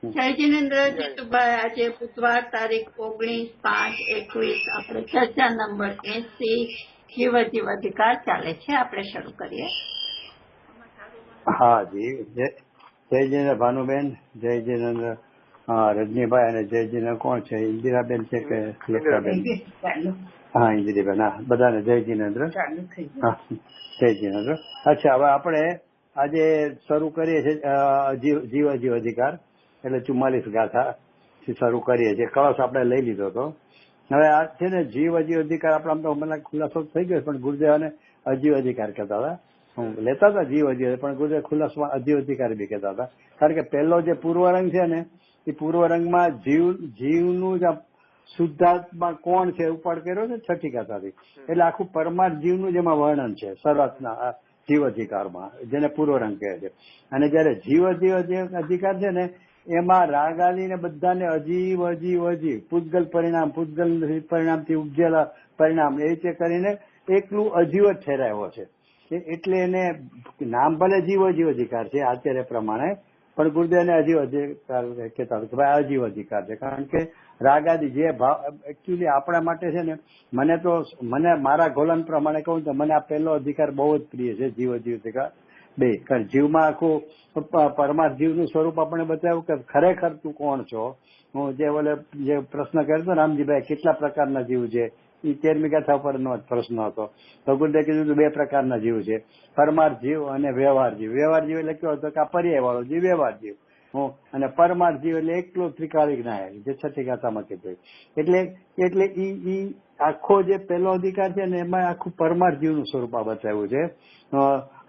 જય જિનેન્દ્ર જીતુભાઈ, આજે બુધવાર તારીખ 19/5/21 આપણે ચર્ચા નંબર 80 જીવ અધિકાર ચાલે છે. આપણે શરૂ કરીએ. હા જી, જય જિનેન્દ્ર ભાનુબેન, જય જિનેન્દ્ર રજનીભાઈ અને જય જિનેન્દ્ર કોણ છે? ઇન્દિરાબેન છે કે લેખાબેન? હા ઇન્દિરાબેન, હા બધાને જય જિનેન્દ્ર. હા જય જિનેન્દ્ર. અચ્છા, હવે આપણે આજે શરૂ કરીએ છીએ જીવ અધિકાર એટલે 44 ગાથા શરૂ કરીએ છીએ. કળશ આપણે લઈ લીધો હતો. હવે આ છે ને જીવ અધિકાર આપણા તો મને ખુલાસો થઈ ગયો, પણ ગુરુદેવને અજીવ અધિકાર કહેતા હતા. લેતા હતા જીવ અધિકાર, પણ ગુરુદેવ ખુલાસમાં અજીવ અધિકાર બી કહેતા હતા. કારણ કે પહેલો જે પૂર્વ રંગ છે ને એ પૂર્વ રંગમાં જીવનું જ શુદ્ધાત્મા કોણ છે ઉપાડ કર્યો છે છઠ્ઠી ગાથાથી. એટલે આખું પરમાર્થ જીવનું જ એમાં વર્ણન છે શરૂઆતના જીવ અધિકારમાં, જેને પૂર્વ રંગ કહે છે. અને જયારે જીવ અધિકાર છે ને એમાં રાગ આદિને બધાને અજીવ પૂતગલ પરિણામથી ઉપજેલા પરિણામ એ રીતે કરીને એકલું અજીવ જ ઠેરાયો છે. એટલે એને નામ ભલે જીવ અધિકાર છે આચાર્ય પ્રમાણે, પણ ગુરુદેવને અજીવ અધિકાર કહેતા કે ભાઈ અજીવ અધિકાર છે. કારણ કે રાગ આદિ જે ભાવ એકચ્યુઅલી આપણા માટે છે ને, મને મારા ગોલન પ્રમાણે કહું તો મને આ પહેલો અધિકાર બહુ જ પ્રિય છે, જીવ અધિકાર બે. કારણ જીવમાં આખું પરમાર્થ જીવનું સ્વરૂપ આપણે બતાવ્યું કે ખરેખર તું કોણ છો. હું જે પ્રશ્ન કર્યો હતો રામજીભાઈ કેટલા પ્રકારના જીવ છે, એ 13મી ગાથા પરનો પ્રશ્ન હતો. તો ગુરુદેવે કીધું બે પ્રકારના જીવ છે, પરમાર્થ જીવ અને વ્યવહાર જીવ. વ્યવહાર જીવ એટલે કેવો હતો કે આ પર્યાય વાળો જીવ વ્યવહાર જીવ, અને પરમાર્થ જીવ એટલે એકલો ત્રિકાલિક નાયક, જે છઠ્ઠી ગાથામાં કીધું. એટલે ઈ આખો જે પહેલો અધિકાર છે ને એમાં આખું પરમાર્થ જીવનું સ્વરૂપ આ બતાવ્યું છે.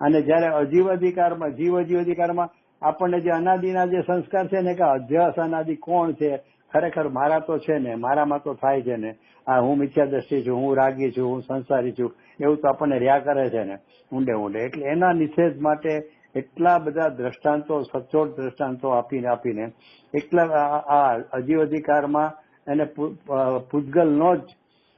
અને જયારે જીવ અધિકારમાં આપણને જે અનાદિના જે સંસ્કાર છે ને કે અધ્યાસ અનાદિ કોણ છે, ખરેખર મારા તો છે ને, મારામાં તો થાય છે ને, આ હું મિથ્યા દ્રષ્ટિ છું, હું રાગી છું, હું સંસારી છું, એવું તો આપણને રહ્યા કરે છે ને ઊંડે. એટલે એના નિષેધ માટે એટલા બધા દ્રષ્ટાંતો, સચોટ દ્રષ્ટાંતો આપીને એટલા આ અજીવ અધિકારમાં એને પૂતગલનો જ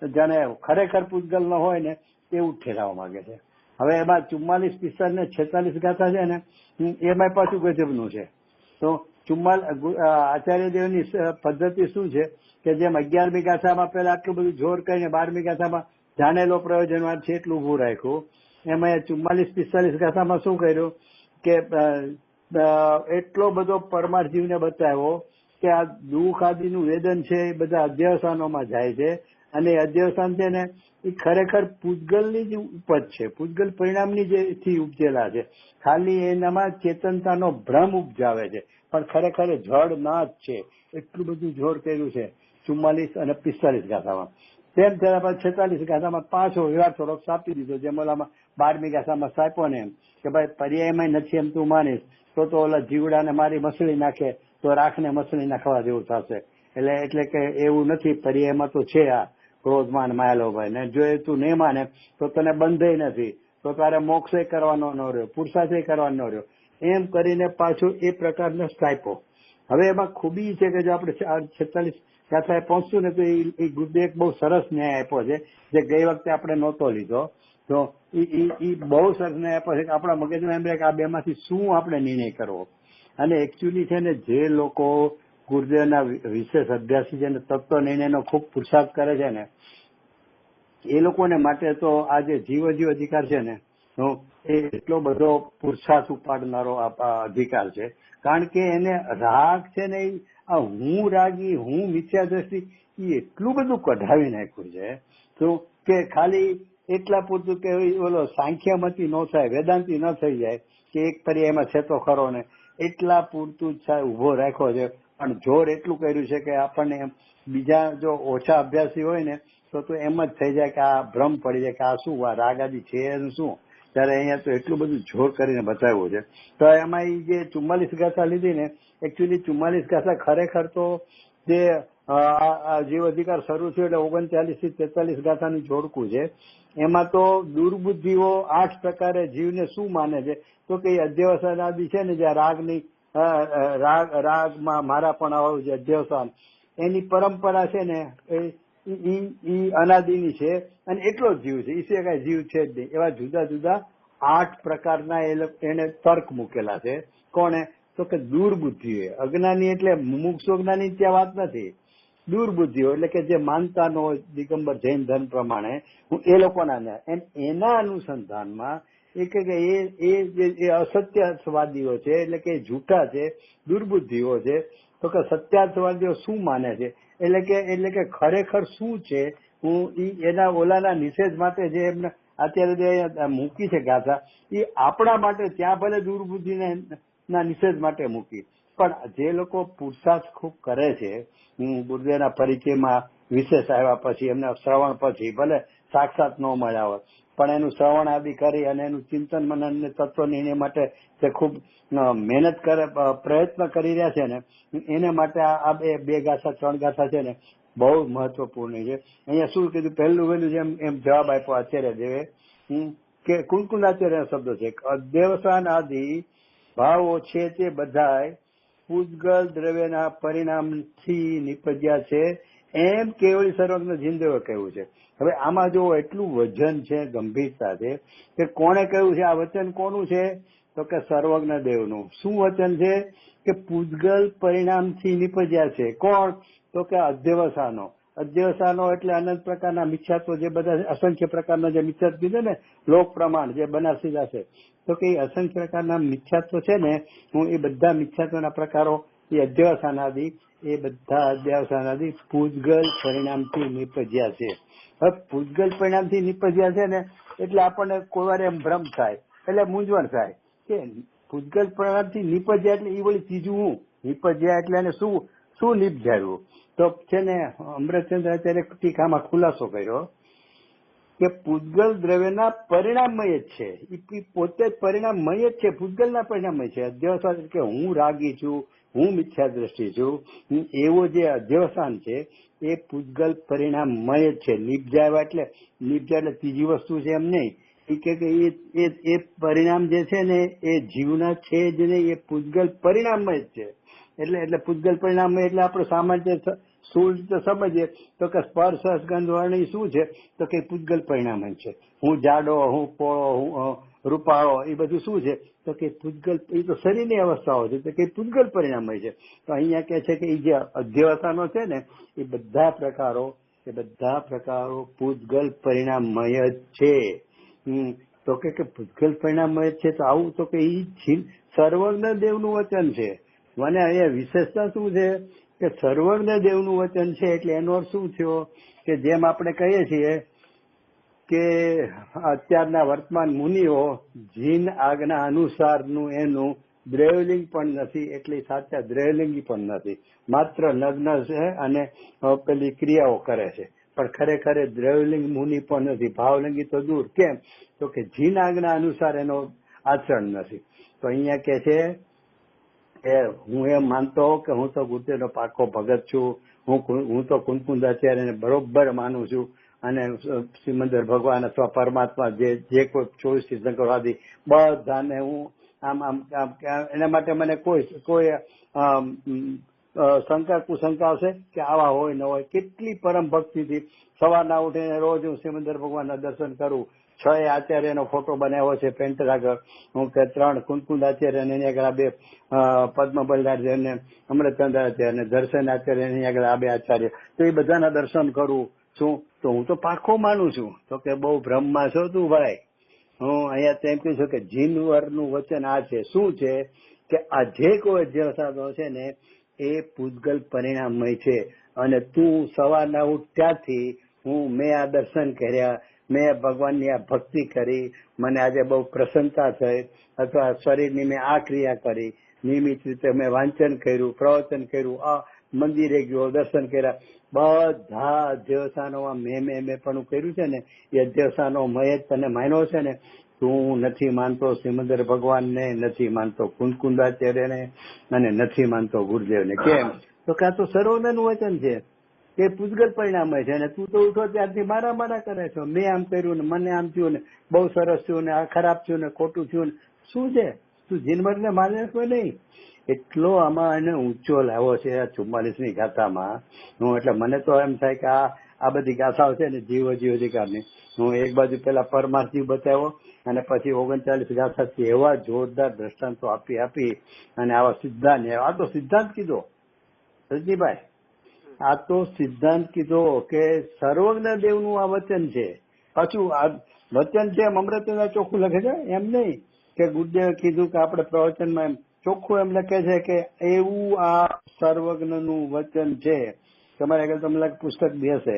જાણે ખરેખર પૂતગલ ન હોય ને એવું ઠેરાવવા માંગે છે. હવે એમાં 44, 45 ને 46 ગાથા છે ને એમાં પાછું ગજબનું છે. તો આચાર્ય દેવની પદ્ધતિ શું છે કે જેમ 11મી ગાથામાં પેલા આટલું બધું જોર કરીને 12મી ગાથામાં જાણેલો પ્રયોજનવાદ છે એટલું ઉભું રાખ્યું, એમાં 44, 45 ગાથામાં શું કર્યું કે એટલો બધો પરમાર્થ જીવને બતાવ્યો કે આ દુઃખ આદિનું વેદન છે એ બધા અધ્યવસાનોમાં જાય છે. અને અધ્યવસાન છે ને એ ખરેખર પૂતગલની જ ઉપજ છે, પૂતગલ પરિણામની જેથી ઉપજેલા છે. ખાલી એનામાં ચેતનતાનો ભ્રમ ઉપજાવે છે, પણ ખરેખર જળ ના જ છે. એટલું બધું જોર કર્યું છે 44 અને 45 ગાથામાં. તેમ છતાં 46 ગાથામાં પાછો વ્યવહાર થોડોક સાપી દીધો, જેમ ઓલામાં 12મી ગાથામાં સાપ્યો ને એમ કે ભાઈ પર્યાયમાં નથી એમ તું માનીશ તો ઓલા જીવડાને મારી મસળી નાખે તો રાખને મસળી નાખવા જેવું થશે. એટલે કે એવું નથી, પર્યાયમાં તો છે આ ક્રોધમાન માયાલોભાઈ ને, જો તું નહીં માને તો તને બંધે નથી, તો તારે મોક્ષે કરવાનો ન રહ્યો, પુરુષાર્થ કરવાનો ન રહ્યો. એમ કરીને પાછું એ પ્રકારનો સ્થાપ્યો. હવે એમાં ખૂબી છે કે જો આપણે 46 ગાથાએ પહોંચશું ને તો એ ગુરુદેવ બહુ સરસ ન્યાય આપ્યો છે, જે ગઈ વખતે આપણે નહોતો લીધો. તો એ બહુ સરસ ન્યાય આપ્યો છે કે આપણા મગજમાં એમ રહે કે આ બેમાંથી શું આપણે નિર્ણય કરવો. અને એકચ્યુઅલી છે ને જે લોકો ગુરુદેવના વિશેષ અભ્યાસી છે ને તત્વ નિર્ણયનો ખૂબ પુરુષાર્થ કરે છે ને એ લોકોને માટે તો આ જે જીવ અધિકાર છે ને એ એટલો બધો પુરુષાર્થ ઉપાડનારો અધિકાર છે. કારણ કે એને રાગ છે ને આ હું રાગી, હું મિથ્યા દ્રષ્ટિ એ એટલું બધું કઢાવી નાખ્યું છે તો કે ખાલી એટલા પૂરતું કે ઓલો સાંખ્યમતી ન થાય, વેદાંતિ ન થઈ જાય કે એક પર્યાયમાં છે તો ખરો ને, એટલા પૂરતું જ ઉભો રાખ્યો છે. પણ જોર એટલું કર્યું છે કે આપણને બીજા જો ઓછા અભ્યાસી હોય ને તો એમ જ થઈ જાય કે આ ભ્રમ પડી જાય કે આ શું રાગ આદિ છે શું. ત્યારે અહીંયા તો એટલું બધું જોર કરીને બતાવ્યું છે. તો એમાં એ જે 44 ગાથા લીધી ને, એકચ્યુઅલી 44 ગાથા ખરેખર તો જે જીવ અધિકાર શરૂ થયો એટલે 39 થી 43 ગાથાનું જોડકું છે. એમાં તો દુર્બુદ્ધિઓ 8 પ્રકારે જીવને શું માને છે તો કે અધ્યવસાન આદિ છે ને, જે રાગની રાગમાં મારા પણ આવું જે અધ્યવસાન એની પરંપરા છે ને એ અનાદિની છે અને એટલો જ જીવ છે, એ સિવાય જીવ છે જ નહીં. એવા જુદા જુદા 8 પ્રકારના એને તર્ક મૂકેલા છે. કોણે? તો કે દુર્બુદ્ધિઓ. અજ્ઞાની એટલે મુમુક્ષુ અજ્ઞાની ત્યાં વાત નથી. દુર્બુદ્ધિઓ એટલે કે જે માનતા ન હોય દિગંબર જૈન ધર્મ પ્રમાણે એ લોકોના એના અનુસંધાનમાં એ કે એ અસત્યવાદીઓ છે, એટલે કે જૂઠા છે, દુર્બુદ્ધિઓ છે. તો કે સત્યાર્થવાદીઓ શું માને છે, એટલે કે ખરેખર શું છે, હું એના ઓલાના નિષેધ માટે જે એમને અત્યારે જે મૂકી છે ગાથા, એ આપણા માટે ત્યાં ભલે દુર્બુદ્ધિના નિષેધ માટે મૂકી, પણ જે લોકો પુરુષાર્થ ખૂબ કરે છે, ગુરુદેવના પરિચયમાં વિશેષ આવ્યા પછી, એમના શ્રવણ પછી, ભલે સાક્ષાત ન મળ્યા હોય, પણ એનું શ્રવણ આદિ કરી અને એનું ચિંતન મનન તત્વની એને માટે તે ખૂબ મહેનત કરે, પ્રયત્ન કરી રહ્યા છે ને, એને માટે આ બે ગાથા 3 ગાથા છે ને બહુ મહત્વપૂર્ણ છે. અહીંયા શું કીધું, પહેલું વહેલું એમ જવાબ આપ્યો આચાર્ય દેવે કે કુલકુલાચાર્ય શબ્દો છે, અધ્યવસાન આદિ ભાવો છે તે બધાય પૂજગલ દ્રવ્યના પરિણામથી નિપજ્યા છે, એમ કેવળી સર્વજ્ઞ જીનદેવે કહ્યું છે. હવે આમાં જો એટલું વજન છે, ગંભીરતા છે કે કોણે કહ્યું છે, આ વચન કોનું છે, તો કે સર્વજ્ઞ દેવનું. શું વચન છે કે પૂજગલ પરિણામથી નિપજ્યા છે. કોણ, તો કે અધ્યવસાનો. અધ્યવસાનો એટલે અનંત પ્રકારના મિથ્યાત્વ, જે બધા અસંખ્ય પ્રકારના જે મિથ્યાત્વ કીધું ને, લોક પ્રમાણ જે બનારસી છે, તો કે એ અસંખ્ય પ્રકારના મિથ્યાત્વ છે ને, હું એ બધા મિથ્યાત્વના પ્રકારો એ અધ્યવસાનાદિ, એ બધા અધ્યવસાનાદિ પૂજગલ પરિણામથી નિપજ્યા છે. હવે પૂજગલ પરિણામથી નિપજ્યા છે ને, એટલે આપણને કોઈ વાર એમ ભ્રમ થાય, એટલે મૂંઝવણ થાય કે પૂજગલ પરિણામથી નિપજ્યા એટલે એ વળી ત્રીજું હું નિપજ્યા એટલે એને શું નિપજાયું. તો છે ને અમૃતચંદ્ર અત્યારે ટીકામાં ખુલાસો કર્યો કે પૂજગલ દ્રવ્યના પરિણામમય જ છે, એ પોતે જ પરિણામમય જ છે, પૂજગલના પરિણામમય છે. અધ્યવસાન કે હું રાગી છું, હું મિથ્યા દ્રષ્ટિ છું, એવો જે અધ્યવસાન છે એ પૂજગલ પરિણામમય જ છે. નિપજાવા એટલે ત્રીજી વસ્તુ છે એમ નહીં. એ પરિણામ જે છે ને એ જીવના છે જ નહીં, એ પૂજગલ પરિણામમય જ છે. એટલે પૂજગલ પરિણામમય એટલે આપણે સામાન્ય શું રીતે સમજીએ તો કે સ્પર્શ ગંધ વર્ણ શું છે, તો કે પૂજગલ પરિણામ છે. હું જાડો, હું પોળો, હું રૂપાળો, એ બધું શું છે, તો કે પૂજગલ, એ તો શરીરની અવસ્થાઓ છે, તો કે પૂજગલ પરિણામય છે. તો અહીંયા કે છે કે એ જે અધ્યવસાનો છે ને, એ બધા પ્રકારો પૂજગલ પરિણામમય જ છે. તો કે પૂજગલ પરિણામમય જ છે. તો આવું તો કે એ સર્વજ્ઞ દેવનું વચન છે. મને અહીંયા વિશેષતા શું છે કે સર્વજ્ઞ દેવનું વચન છે, એટલે એનો અર્થ શું થયો કે જેમ આપણે કહીએ છીએ કે અત્યારના વર્તમાન મુનિઓ જીન આજ્ઞા અનુસારનું એનું દ્રવ્યલિંગ પણ નથી, એટલે સાચા દ્રવ્યલિંગી પણ નથી, માત્ર નગ્ન છે અને પેલી ક્રિયાઓ કરે છે, પણ ખરેખર દ્રવ્યલિંગ મુનિ પણ નથી, ભાવલિંગી તો દૂર. કેમ, તો કે જીન આજ્ઞા અનુસાર એનો આચરણ નથી. તો અહીંયા કે છે હું એમ માનતો કે હું તો ગુરુદેવનો પાકો ભગત છું, હું તો કુંકુંદાચાર્યને બરોબર માનું છું, અને શ્રીમંદર ભગવાન અથવા પરમાત્મા જે કોઈ 24 તીર્થંકરવાદી બધાને હું આમ એના માટે મને કોઈ શંકા કુશંકા આવશે કે આવા હોય ન હોય. કેટલી પરમ ભક્તિથી સવારના ઉઠીને રોજ હું શ્રીમંદર ભગવાનના દર્શન કરું. 6 આચાર્યનો ફોટો બનાવ્યો છે પેન્ટર આગળ, હું કે 3 કુંકુંદ આચાર્ય એની આગળ 2 પદ્મબલ્લાચાર્ય અને અમૃતચંદ્ર આચાર્ય અને દર્શન આચાર્ય એની આગળ 2 આચાર્ય, તો એ બધાના દર્શન કરું છું. તો હું તો પાકો માનું છું. તો કે બહુ ભ્રમમાં છો તું ભાઈ. હું અહીંયા તેમ કહું છું કે જીનવરનું વચન આ છે. શું છે કે આ જે કોઈ અધ્યવસાનો છે ને એ પૂજગલ પરિણામમય છે, અને તું સવારના ઉઠ ત્યાંથી મેં આ દર્શન કર્યા, મેં ભગવાનની આ ભક્તિ કરી, મને આજે બહુ પ્રસન્નતા થઈ, અથવા શરીરની મેં આ ક્રિયા કરી, નિયમિત રીતે મેં વાંચન કર્યું, પ્રવચન કર્યું, આ મંદિરે ગયો, દર્શન કર્યા, બધા અધ્યવસાનોમાં મેં પણ કર્યું છે ને, એ અધ્યવસાનો મય તને માન્યો છે ને. તું નથી માનતો શ્રીમંદર ભગવાનને, નથી માનતો કુંકુંદાચાર્યને, અને નથી માનતો ગુરુદેવને. કેમ, તો કે આ તો સર્વજ્ઞનું વચન છે, એ પૂજગલ પરિણામ છે, અને તું તો ઉઠો ત્યારથી મારા કરે છો, મેં આમ કર્યું ને મને આમ થયું ને બહુ સરસ થયું ને આ ખરાબ થયું ને ખોટું થયું ને. શું છે, તું જીનવરને માને છો નહીં. એટલો આમાં એને ઊંચો લાવ્યો છે આ 44મી ગાથામાં. એટલે મને તો એમ થાય કે આ બધી ગાથાઓ છે ને જીવ અધિકારની, હું એક બાજુ પેલા પરમાર્થ જીવ બતાવ્યો, અને પછી 39 ગાથાથી એવા જોરદાર દ્રષ્ટાંતો આપી અને આવા સિદ્ધાંત, આ તો સિદ્ધાંત કીધો રજનીભાઈ, આ તો સિદ્ધાંત કીધો કે સર્વજ્ઞ દેવનું આ વચન છે. પાછું આ વચન છે એમ અમૃતચંદ્ર ચોખ્ખું લખે છે, એમ નહીં કે ગુરુદેવે કીધું કે આપણે પ્રવચનમાં એમ ચોખ્ખું એમ લખે છે કે એવું આ સર્વજ્ઞનું વચન છે. તમારે આગળ તમને પુસ્તક બેસે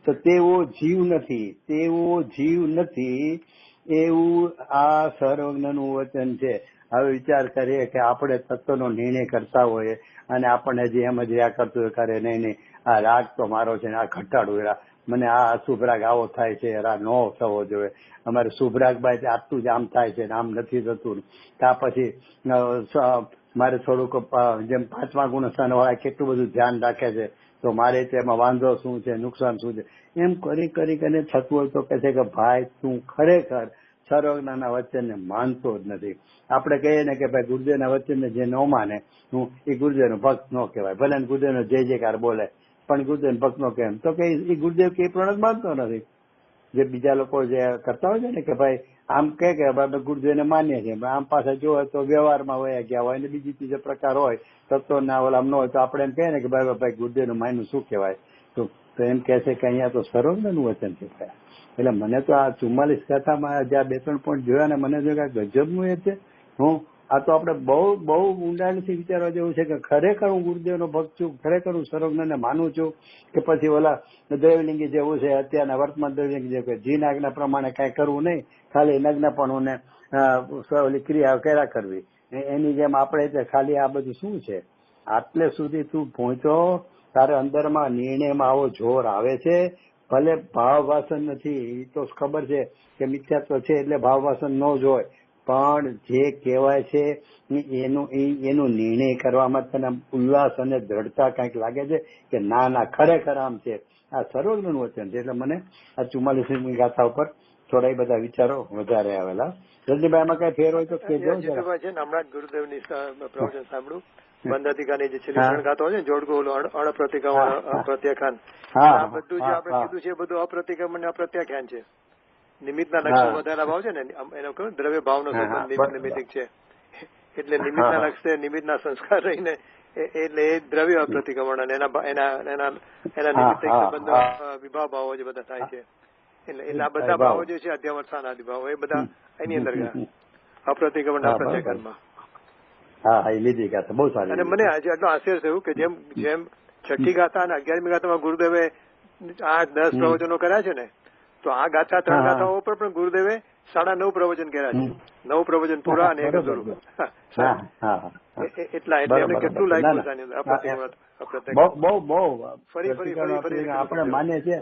તો તેવો જીવ નથી એવું આ સર્વજ્ઞનું વચન છે. હવે વિચાર કરીએ કે આપણે તત્વનો નિર્ણય કરતા હોઈએ અને આપણને જે એમ જ રહ્યા કરતું હોય કરે નહીં આ રાગ તો મારો છે ને આ ઘટાડું, મને આ શુભ રાગ આવો થાય છે, આ ન થવો જોઈએ, અમારે શુભ રાગભાઈ આટલું જ આમ થાય છે આમ નથી થતું. ત્યાં પછી મારે થોડુંક જેમ 5મા ગુણ સ્થાન વાળા કેટલું બધું ધ્યાન રાખે છે તો મારે તેમાં વાંધો શું છે, નુકસાન શું છે, એમ કરીને થતું હોય તો કહે છે કે ભાઈ તું ખરેખર સર્વજ્ઞના વચનને માનતો જ નથી. આપણે કહીએ ને કે ભાઈ ગુરુદેવના વચનને જે ન માને એ ગુરુદેવનો ભક્ત ન કહેવાય, ભલે ગુરુદેવનો જય જયકાર બોલે પણ ગુરુદેવ ભક્ત નો કેમ તો કે એ ગુરુદેવ કે પ્રમાણે માનતો નથી. જે બીજા લોકો જે કરતા હોય છે ને કે ભાઈ આમ કે ગુરુદેવને માન્ય છે, આમ પાસે જોવે તો વ્યવહારમાં વયા ગયા હોય ને બીજી ત્રીજો પ્રકાર હોય તત્વ ના ઓલા ન હોય તો આપણે એમ કહીએ ને કે ભાઈ ગુરુદેવનું માન્યું શું કહેવાય, તો એમ કહે છે કે અહીંયા તો સર્વજ્ઞનું વચન છે. એટલે મને તો આ 44 ગાથામાં જ્યાં 2-3 પોઈન્ટ જોયા ને મને જો કે ગજબનું એ છે. આ તો આપણે બહુ ઊંડાણથી વિચારવા જેવું છે કે ખરેખર હું ગુરુદેવનો ભક્ત છું, ખરેખર હું સર્વજ્ઞને માનું છું કે પછી ઓલા દ્રવ્યલિંગી જેવું છે અત્યારના વર્તમાન દ્રવ્યલિંગી જેવું કે જીન આજ્ઞા પ્રમાણે કાંઈ કરવું નહીં, ખાલી નગ્નપણું ને ઓલી ક્રિયા કર્યા કરવી એની જેમ આપણે ખાલી આ બધું શું છે. આટલે સુધી તું પહોંચો, તારે અંદરમાં નિર્ણયમાં આવો જોર આવે છે, ભલે ભાવ વાસન નથી એ તો ખબર છે કે મિથ્યાત્વ છે એટલે ભાવ વાસન ન જ હોય, પણ જે કહેવાય છે એનો નિર્ણય કરવામાં તને ઉલ્લાસ અને દ્રઢતા કંઈક લાગે છે કે ના ખરેખર આમ છે. આ સર્વજ્ઞનું વચન છે. એટલે મને આ 44મી ગાથા ઉપર થોડા બધા વિચારો વધારે આવેલા. જલ્દીભાઈ એમાં કઈ ફેર હોય તો કહેજો. હમણાં જ ગુરુદેવની પ્રવચન સાંભળ્યું, બંધ અધિકારની જે છેલ્લી ત્રણ ગાથા હોય છે જોડગો અણપ્રતિક્રમણ અપ્રત્યાખ્યાન, આ બધું જે આપણે કીધું છે બધું અપ્રતિક્રમણ અપ્રત્યાખ્યાન છે. નિમિત્તના લક્ષ્ય વધારા ભાવ છે ને એનો કહ્યું દ્રવ્ય ભાવનો સંબંધ નિમિત્તિક છે, એટલે નિમિત્તના લક્ષ્ય નિમિત્તના સંસ્કાર રહીને એટલે એ દ્રવ્ય અપ્રતિક્રમણ અને એના નિમિત્તિક સંબંધ વિભાવ ભાવો જે બધા થાય છે. એટલે આ બધા ભાવો જે છે અધ્યાવર્ષાન આદિ ભાવો એ બધા એની અંદર ગયા અપ્રતિક્રમણ અપ્રત્યાખ્યાનમાં. અને મને આજે આટલો આશ્ચર્ય થયું કે જેમ છઠ્ઠી ગાથા અને 11મી ગાથામાં ગુરુદેવે 8-10 પ્રવચનો કર્યા છે ને, તો આ ગાથા 3 ગાથાઓ ઉપર પણ ગુરુદેવે 9.5 પ્રવચન કર્યા છે. 9 પ્રવચન પૂરા અને 1 અધૂરું. એટલા એટલે એમને કેટલું લાગ્યું ફરી આપણે માનીએ છીએ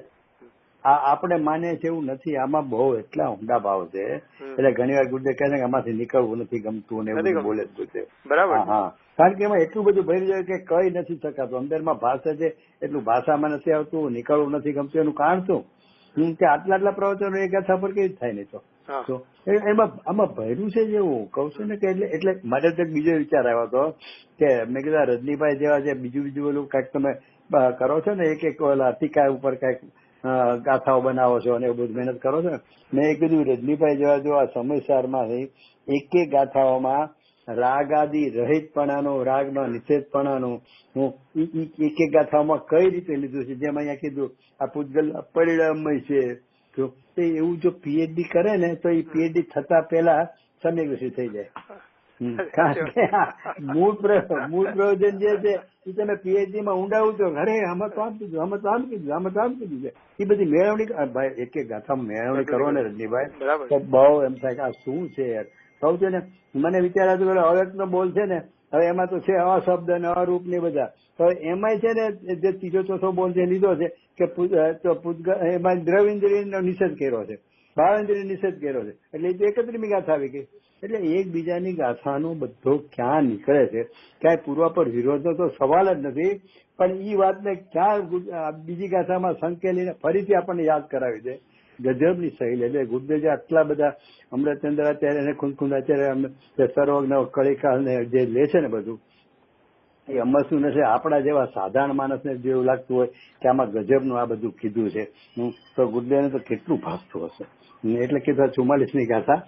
આપણે માનીએ છીએ એવું નથી, આમાં બહુ એટલા ઊંડા ભાવ છે. એટલે ઘણી વાર ગુરુદેવ કહે છે કે આમાંથી નીકળવું નથી ગમતું ને એવું બોલે જ. બરાબર. હા, કારણ કે એમાં એટલું બધું ભરી જાય કે કઈ નથી શકાતું, અંદરમાં ભાષા છે એટલું ભાષામાં નથી આવતું, નીકળવું નથી ગમતું. એનું કારણ શું કે આટલા પ્રવચનો એ ગાથા પર કેવી થાય નહીં તો એમાં આમાં ભર્યું છે જેવું કઉ છું ને કે એટલે મારે તો બીજો વિચાર આવ્યો હતો કે મેં કીધું રજનીભાઈ જેવા જે બીજું ઓલું કઈક તમે કરો છો ને એક ઓલા ટીકા ઉપર કઈક ગાથાઓ બનાવો છો અને એવું બધું મહેનત કરો છો ને, મેં કીધું રજનીભાઈ જેવા જો આ સમયસારમાં એક ગાથાઓમાં રાગ આદિ રહિતપણાનું, રાગનો નિષેધપણાનું હું એક ગાથાઓમાં કઈ રીતે લીધું છે. જેમ અહીંયા કીધું આ પૂતગલ પરિણામમય છે, તો એવું જો પીએચડી કરે ને તો એ પીએચડી થતા પહેલા સન્નિવેશી થઈ જાય. કારણ કે મૂળ પ્રયોજન જે છે એ તમે પીએચડી માં ઊંડા ઉતરો, અરે આમાં તો આમ કીધું, આમાં તો આમ કીધું, આમાં તો આમ કીધું છે. એ બધી મેળવણી ભાઈ એક ગાથામાં મેળવણી કરો ને રજનીભાઈ તો બહુ એમ થાય કે આ શું છે યાર. કહું છું ને મને વિચાર આવ્યો કે અવ્યક્તનો બોલ છે ને, હવે એમાં તો છે અશબ્દ અને અરૂપ ને બધા, તો એમાંય છે ને જે ત્રીજો ચોથો બોલ જે લીધો છે કે એમાં દ્રવ્યેન્દ્રિયનો નિષેધ કર્યો છે, ભાવેન્દ્રિય નિષેધ કર્યો છે, એટલે એ તો 31મી ગાથા આવી ગઈ. એટલે એકબીજાની ગાથાનો બધો ક્યાં નીકળે છે, ક્યાંય પૂર્વ પર વિરોધનો તો સવાલ જ નથી, પણ એ વાતને ક્યાં બીજી ગાથામાં સંકેલીને ફરીથી આપણને યાદ કરાવી દે. ગજબની શૈલી. એટલે ગુરુદેવ આટલા બધા અમૃતચંદ્ર અત્યારે એને ખૂંદ અત્યારે સર્વજ્ઞ કળિકા ને જે લે છે ને બધું, એ અમસ્તું નથી. આપણા જેવા સાધારણ માણસને જો એવું લાગતું હોય કે આમાં ગજબનું આ બધું કીધું છે, તો ગુરુદેવને તો કેટલું ભાસતું હશે. એટલે કીધું 44ની ગાથા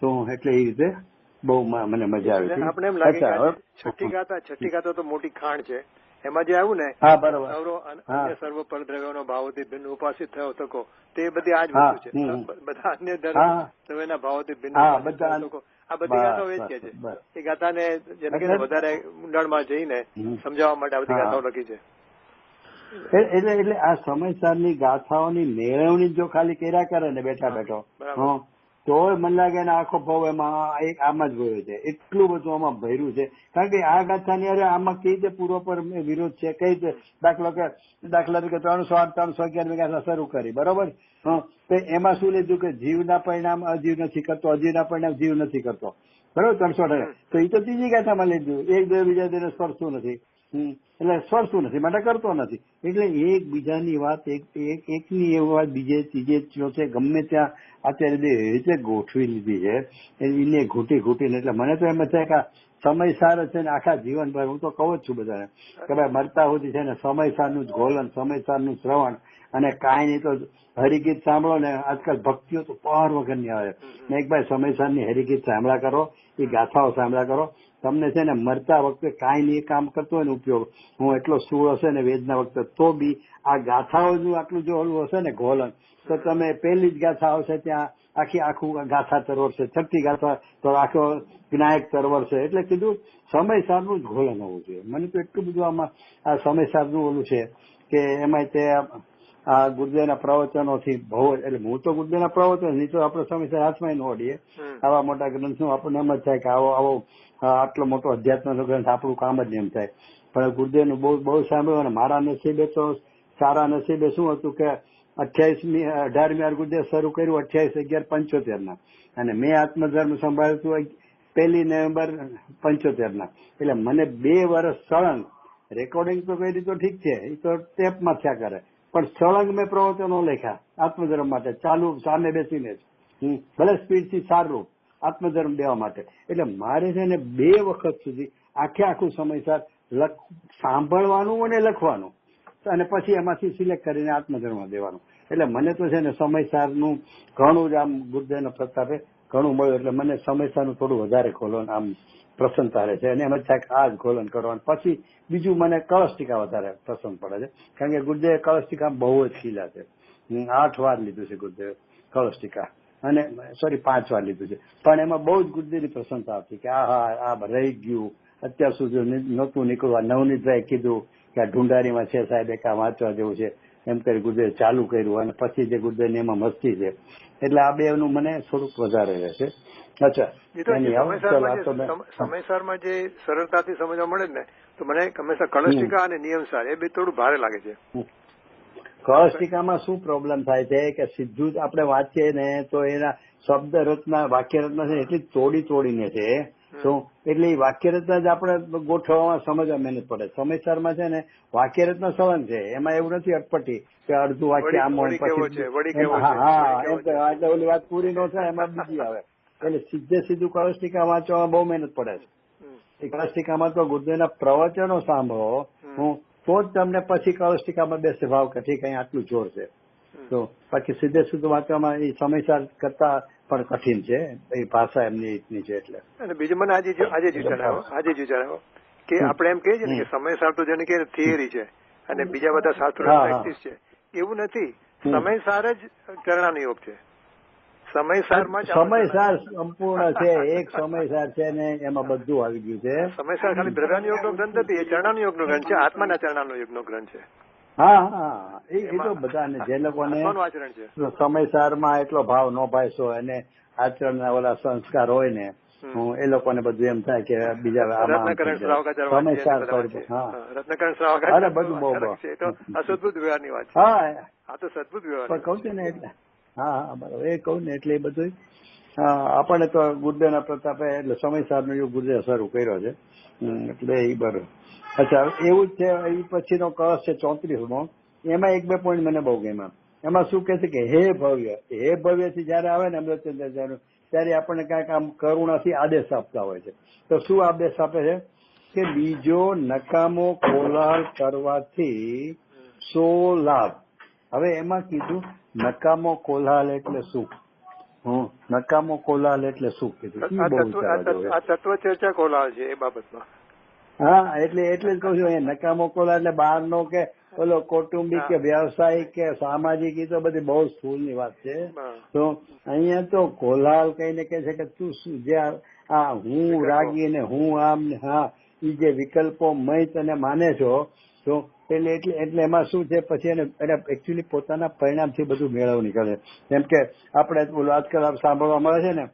શું, એટલે એ રીતે બહુ મને મજા આવી હતી. આપણે એમ લાગે કે છઠ્ઠી ગાથા તો મોટી ખાણ છે, એમાં જે આવ્યું ને હા બરોબર અન્ય સર્વ પરદ્રવ્યોનો ભાવથી ભિન્ન ઉપાસિત થયો શકો, તે બધી આ જ વસ્તુ છે. બધા અન્ય દ્રવ્યના ભાવથી ભિન્ન ઉપાસિત થયો શકો, આ બધી ગાથાઓ એ જ કે છે. એ ગાથાને જેને કે વધારે ઊંડાણમાં જઈને સમજાવવા માટે આ બધી ગાથાઓ લખી છે. એટલે આ સમયસરની ગાથાઓની મેળવણી જો ખાલી કર્યા કરે ને બેઠા બેઠો, તો મને લાગે ને આખો ભાવ એમાં આમાં જ ગયો છે. એટલું બધું આમાં ભર્યું છે. કારણ કે આ ગાથાની અરે આમાં કઈ રીતે પૂર્વ પર વિરોધ છે, કઈ રીતે દાખલા તરીકે 308, 311 ગાથા શરૂ કરી, બરોબર. તો એમાં શું લીધું કે જીવના પરિણામ અજીવ નથી કરતો, અજીવના પરિણામ જીવ નથી કરતો, બરોબર. 308 તો એ તો ત્રીજી ગાથામાં લીધું, એક બે બીજા દિને સ્પર્શતું નથી, એટલે સ્પર્શતું નથી માટે કરતો નથી. એટલે એકબીજાની વાત એકની એવી વાત બીજે ત્રીજે ચોથે ગમે ત્યાં અત્યારે બે રીતે ગોઠવી લીધી છે, એને ઘૂંટીને. એટલે મને તો એમ થાય કે સમયસાર છે ને આખા જીવનભર હું તો કહું જ છું બધાને કે ભાઈ મરતા સુધી છે ને સમયસારનું જ ગોલન, સમયસારનું શ્રવણ, અને કાંઈ નહીં તો હરિગીત સાંભળો ને. આજકાલ ભક્તિઓ તો પર વગરની આવે. ને એક ભાઈ સમયસારની હરિગીત સાંભળ્યા કરો, એ ગાથાઓ સાંભળ્યા કરો. તમને છે ને મરતા વખતે કાંઈ નહીં કામ કરતો હોય ને ઉપયોગ, હું એટલો સૂળ હશે ને વેદના વખતે, તો બી આ ગાથાઓનું આટલું જો ઓલું હશે ને ગોલન, તો તમે પહેલી જ ગાથા આવશે ત્યાં આખું ગાથા તરવરશે, છઠ્ઠી ગાથા તો આખો વિનાયક તરવરશે. એટલે કીધું સમયસારનું જ ગોલન હોવું જોઈએ. મને તો એટલું બધું આમાં આ સમયસારનું ઓલું છે કે એમાં તે આ ગુરુદેવના પ્રવચનોથી બહુ, એટલે હું તો ગુરુદેવના પ્રવચન નહીં તો આપણે સમયસર હાથમાં ન ઓડીએ. આવા મોટા ગ્રંથનું આપણને એમ જ થાય કે આવો આટલો મોટો અધ્યાત્મનો ગ્રંથ આપણું કામ જ એમ થાય. પણ ગુરુદેવનું બહુ સાંભળ્યું. અને મારા નસીબે તો સારા નસીબે શું હતું કે 18મી ગુરુદેવ શરૂ કર્યું 28/11/75 અને મેં આત્મધર્મ સંભાળ્યું હતું 1 નવેમ્બર 75. એટલે મને 2 વર્ષ સળંગ રેકોર્ડિંગ તો કરી તો ઠીક છે, એ તો ટેપમાં થયા કરે, પણ સળંગ મેં પ્રવચનો લખ્યા આત્મધર્મ માટે, ચાલુ સામે બેસીને જ, ભલે સ્પીડથી સારું આત્મધર્મ દેવા માટે. એટલે મારે છે ને 2 વખત સુધી આખું સમયસર સાંભળવાનું અને લખવાનું, અને પછી એમાંથી સિલેક્ટ કરીને આત્મધર્મ દેવાનું. એટલે મને તો છે ને સમયસારનું ઘણું જ આમ ગુરુદેવના પ્રતાપે ઘણું મળ્યું. એટલે મને સમયસારનું થોડું વધારે ખોલન આમ પ્રસન્નતા રહે છે. અને એમ જ થાય કે આ જ ખોલન કરવાનું. પછી બીજું મને કળશ ટીકા વધારે પસંદ પડે છે, કારણ કે ગુરુદેવે કળશ ટીકા બહુ જ ખીલા છે. 8 વાર લીધું છે ગુરુદેવે કળશ ટીકા, અને 5 વાર લીધું છે. પણ એમાં બહુ જ ગુરુદેવની પ્રસન્નતા હતી કે આ રહી ગયું, અત્યાર સુધી નહોતું નીકળવા. નવનીતભાઈ કીધું કે આ ઢુંડારીમાં છે સાહેબ, એક આ વાંચવા જેવું છે, એમ કરી ગુરુદેવ ચાલુ કર્યું. અને પછી જે ગુરુદેવની એમાં મસ્તી છે, એટલે આ બેનું મને થોડુંક વધારે રહે છે. અચ્છા, સમયસારમાં જે સરળતાથી સમજવા મળે ને, તો મને હંમેશા કળશ ટીકા અને નિયમસાર એ બે થોડું ભારે લાગે છે. કળશ ટીકામાં શું પ્રોબ્લેમ થાય છે કે સીધું જ આપણે વાંચીએ ને તો એના શબ્દ રચના, વાક્ય રચના છે એટલી તોડીને છે, તો એટલે એ વાક્ય રચના જ આપણે ગોઠવવામાં સમજવા મહેનત પડે. સમયસરમાં છે ને વાક્ય રચના સળંગ છે, એમાં એવું નથી અટપટી કે અડધું વાક્ય આમ હોય પછી એટલે ઓલી વાત પૂરી ન થાય એમાં બીજી આવે. એટલે સીધું કળશ ટીકા વાંચવામાં બહુ મહેનત પડે છે. એ કળશ ટીકામાં તો ગુરુદેવના પ્રવચનો સાંભળો તો જ તમને પછી કળશ ટીકામાં બેસે ભાવ કે ઠીક અહીં આટલું જોર છે. તો બાકી સીધું વાંચવામાં એ સમયસર કરતા પણ કઠિન છે, એ ભાષા એમની રીતની છે. એટલે અને બીજું મને આજે જ વિચાર આવ્યો કે આપણે એમ કહીએ છીએ ને કે સમયસાર તો જેને કે થિયરી છે અને બીજા બધા શાસ્ત્રો પ્રેક્ટિસ છે, એવું નથી. સમયસાર જ કરણાનો યોગ છે. સમયસાર સંપૂર્ણ છે, એક સમયસાર છે ને એમાં બધું આવી ગયું છે. સમયસાર ખાલી દ્રવ્યાનો યોગનો ગ્રંથ નથી, એ ચરણાનો યોગનો ગ્રંથ છે, આત્માના ચરણાનો યોગનો ગ્રંથ છે. હા, એ તો બધાને જે લોકોને સમયસારમાં એટલો ભાવ ન ભાઈશો અને આચરણના ઓલા સંસ્કાર હોય ને, એ લોકોને બધું એમ થાય કે બીજા રત્નકરણ સમયસાર અરે બધું બહુ અસદભુત વ્યવહારની વાત છે. હા, આ તો સદભુત વ્યવહાર પણ કહું છું ને, એટલે હા બરાબર એ કહું ને, એટલે એ બધું આપણે તો ગુરુદેવના પ્રતાપે એટલે સમયસારનો યુગ ગુરુદેવ શરૂ કર્યો છે, એટલે એ બરોબર. અચ્છા, એવું જ છે. એ પછીનો કળશ છે 34મો, એમાં 1-2 પોઈન્ટ મને બહુ ગમ્યા. એમાં શું કે છે કે હે ભવ્યથી જયારે આવે ને અમૃતચંદ્રાચાર્ય, ત્યારે આપણને કાંઈક આમ કરુણાથી આદેશ આપતા હોય છે. તો શું આદેશ આપે છે કે બીજો નકામો કોલાહલ કરવાથી શો લાભ. હવે એમાં કીધું નકામો કોલાહલ એટલે શું? નકામો કોલાહલ એટલે શું કીધું? આ તત્વ ચર્ચા કોલાહલ છે એ બાબતમાં. હા, એટલે જ કહું છું અહીંયા નકામો કોલાહલ એટલે બહારનો કે ઓલો કૌટુંબિક કે વ્યવસાયિક કે સામાજિક, એ તો બધી બહુ સ્થૂળની વાત છે. તો અહીંયા તો કોલાહલ કહીને કે છે કે તું શું જે આ હું રાગી ને હું આમ ને હા એ જે વિકલ્પો મય તને માને છો તો એટલે એમાં શું છે પછી એને એકચ્યુઅલી પોતાના પરિણામથી બધું મેળવ નીકળે. જેમ કે આપણે આજકાલ સાંભળવા મળે છે ને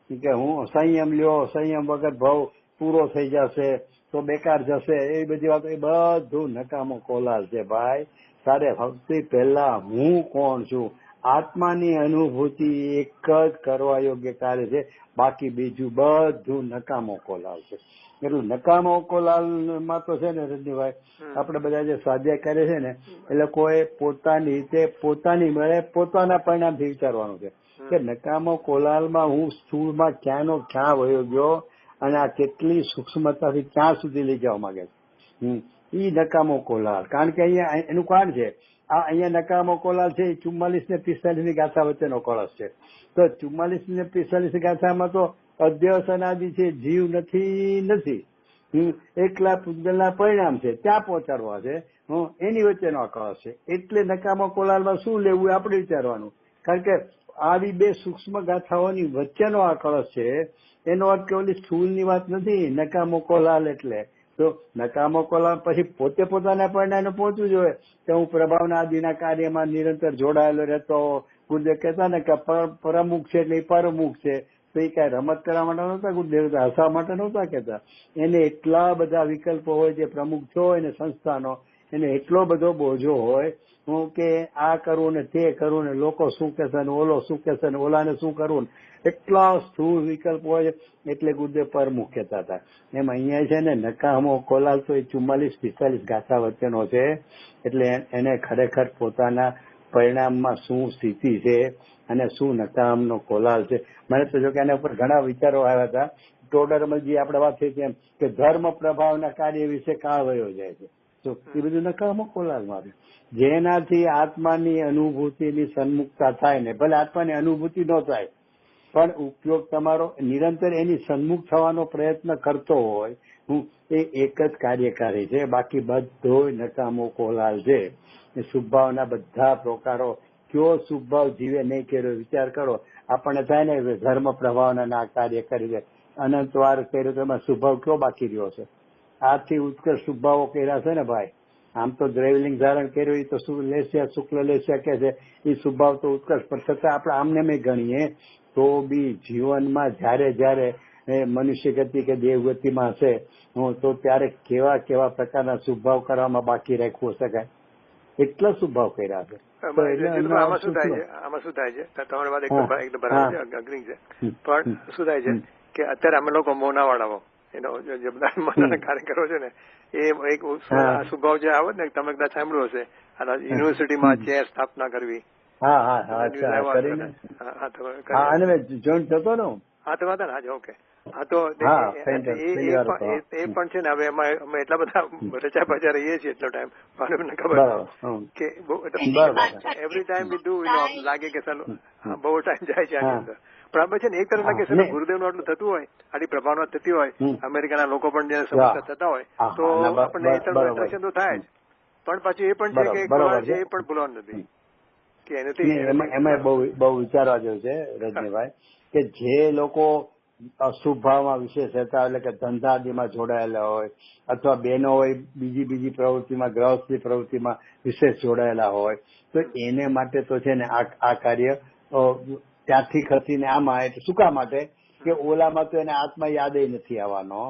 કે હું સંયમ લ્યો, સંયમ વગર ભાવ પૂરો થઈ જશે તો બેકાર જશે, એ બધી વાતો એ બધું નકામો કોલાહલ છે ભાઈ. તારે સૌથી પહેલા હું કોણ છું આત્માની અનુભૂતિ એક જ કરવા યોગ્ય કાર્ય છે, બાકી બીજું બધું નકામો કોલાહલ છે. એટલે નકામો કોલાહલ માં તો છે ને રજનીભાઈ, આપણે બધા જે સ્વાધ્યાય કરે છે ને એ લોકોએ પોતાની રીતે પોતાની મળે પોતાના પરિણામથી વિચારવાનું છે કે નકામો કોલાહલમાં હું સ્થૂળમાં ક્યાંનો ક્યાં વયો ગયો અને આ કેટલી સૂક્ષ્મતાથી ક્યાં સુધી લઈ જવા માંગે છે. ઈ નકામો કોલાહલ. કારણ કે અહીંયા એનું કારણ છે આ અહીંયા નકામો કોલાહલ છે એ 44 ને 45 ગાથા વચ્ચેનો કળશ છે. તો 44 ને 45 ગાથામાં તો અધ્યસ અનાદિ છે, જીવ નથી, એકલા પૂજગલના પરિણામ છે, ત્યાં પહોંચાડવા છે, એની વચ્ચેનો આ કળશ છે. એટલે નકામો કોલાહલમાં શું લેવું એ આપણે વિચારવાનું. કારણ કે આવી બે સૂક્ષ્મ ગાથાઓની વચ્ચેનો આ કળશ છે. એનો અર્થ કેવલી સ્થૂળની વાત નથી નકામો કોલાહલ એટલે. તો નકામો કોલાહલ પછી પોતે પોતાના પરિણામે પહોંચવું જોઈએ કે હું પ્રભાવના આદિના કાર્યમાં નિરંતર જોડાયેલો રહેતો. ગુરુદેવ કહેતા ને કે પરમુખ છે એટલે પરમુખ છે, તો એ કઈ રમત કરવા માટે નહોતા ગુરુદેવ, હસવા માટે નહોતા કહેતા. એને એટલા બધા વિકલ્પો હોય જે પ્રમુખ છો હોય ને સંસ્થાનો, એને એટલો બધો બોજો હોય કે આ કરવું ને તે કરવું ને લોકો શું કહેશે ને ઓલો શું કહેશે ને ઓલાને શું કરવું, એટલા સ્થૂળ વિકલ્પ હોય એટલે ગુરુદેવ પરમુખ કહેતા હતા. એમ અહીંયા છે ને નકામો કોલાહલ તો એ 44-45 ગાથા વચ્ચેનો છે. એટલે એને ખરેખર પોતાના પરિણામમાં શું સ્થિતિ છે અને શું નકામનો કોલાહલ છે. મને તો જો કે એના ઉપર ઘણા વિચારો આવ્યા હતા. ટોડરમલજી આપણે વાત થઈ તેમ કે ધર્મ પ્રભાવના કાર્ય વિશે કાળ વયો જાય છે, તો એ બધું નકામો કોલાહલમાં આવ્યું. જેનાથી આત્માની અનુભૂતિની સન્મુખતા થાય ને, ભલે આત્માની અનુભૂતિ ન થાય પણ ઉપયોગ તમારો નિરંતર એની સન્મુખ થવાનો પ્રયત્ન કરતો હોય, એ એક જ કાર્યકારી છે. બાકી બધો નકામો કોલાહલ છે. એ શુભભાવના બધા પ્રકારો, કયો શુભભાવ જીવે નહીં કર્યો વિચાર કરો. આપણને થાય ને ધર્મ પ્રભાવના કાર્ય કરી દે, અનંત વાર કર્યો તો એમાં શુભભાવ કયો બાકી રહ્યો છે? આથી ઉત્કર્ષ શુભભાવો કર્યા છે ને ભાઈ. આમ તો દ્રૈવલિંગ ધારણ કર્યું એ તો લેસ્યા શુક્લ લેસ્યા કે છે, એ શુભભાવ તો ઉત્કર્ષ, પણ છતાં આપણે આમને મેં ગણીએ તો બી જીવનમાં જયારે મનુષ્ય ગતિ કે દેવ ગતિમાં હશે તો ત્યારે કેવા કેવા પ્રકારના શુભભાવ કરવામાં બાકી રાખવું શકાય, એટલા શુભભાવ કર્યા છે. આમાં શું થાય છે તમારી વાત એકદમ બરાબર છે, અગ્રી છે. પણ શું થાય છે કે અત્યારે અમે લોકો મોનાવાળાઓ એનો જે બધા મનના કાર્યકરો છે ને એ એક સ્વભાવ જે આવે ને તમે કદાચ સાંભળ્યું હશે, યુનિવર્સિટીમાં ચેર સ્થાપના કરવી. ઓકે. હા તો એ પણ છે ને હવે અમે એટલા બધા રચા પચા રહીએ છીએ એટલો ટાઈમ મને ખબર કે એવરી ટાઈમ વી ડુ લાગે કે ચાલો બહુ ટાઈમ જાય છે આની અંદર. પણ આપણે છે ને એક તરફ લાગે છે ગુરુદેવ નું આટલું થતું હોય, આટલી પ્રભાવના થતી હોય, અમેરિકાના લોકો પણ જે સમજતા થતા હોય તો આપણને એ તરફ ઇન્ટરેક્શન તો થાય જ. પણ પાછું એ પણ છે કે છે એ પણ ભૂલવાનું નથી કે એનાથી એમાં બહુ વિચારવા જેવું છે રજનીભાઈ કે જે લોકો અશુભ ભાવમાં વિશેષ રહેતા એટલે કે ધંધાદીમાં જોડાયેલા હોય અથવા બહેનો હોય બીજી પ્રવૃત્તિમાં ગૃહસ્થી પ્રવૃત્તિમાં વિશેષ જોડાયેલા હોય તો એને માટે તો છે ને આ કાર્ય ત્યાંથી ખસીને આમાં એટલે શું કામ માટે કે ઓલામાં તો એને આત્મા યાદ નથી આવવાનો.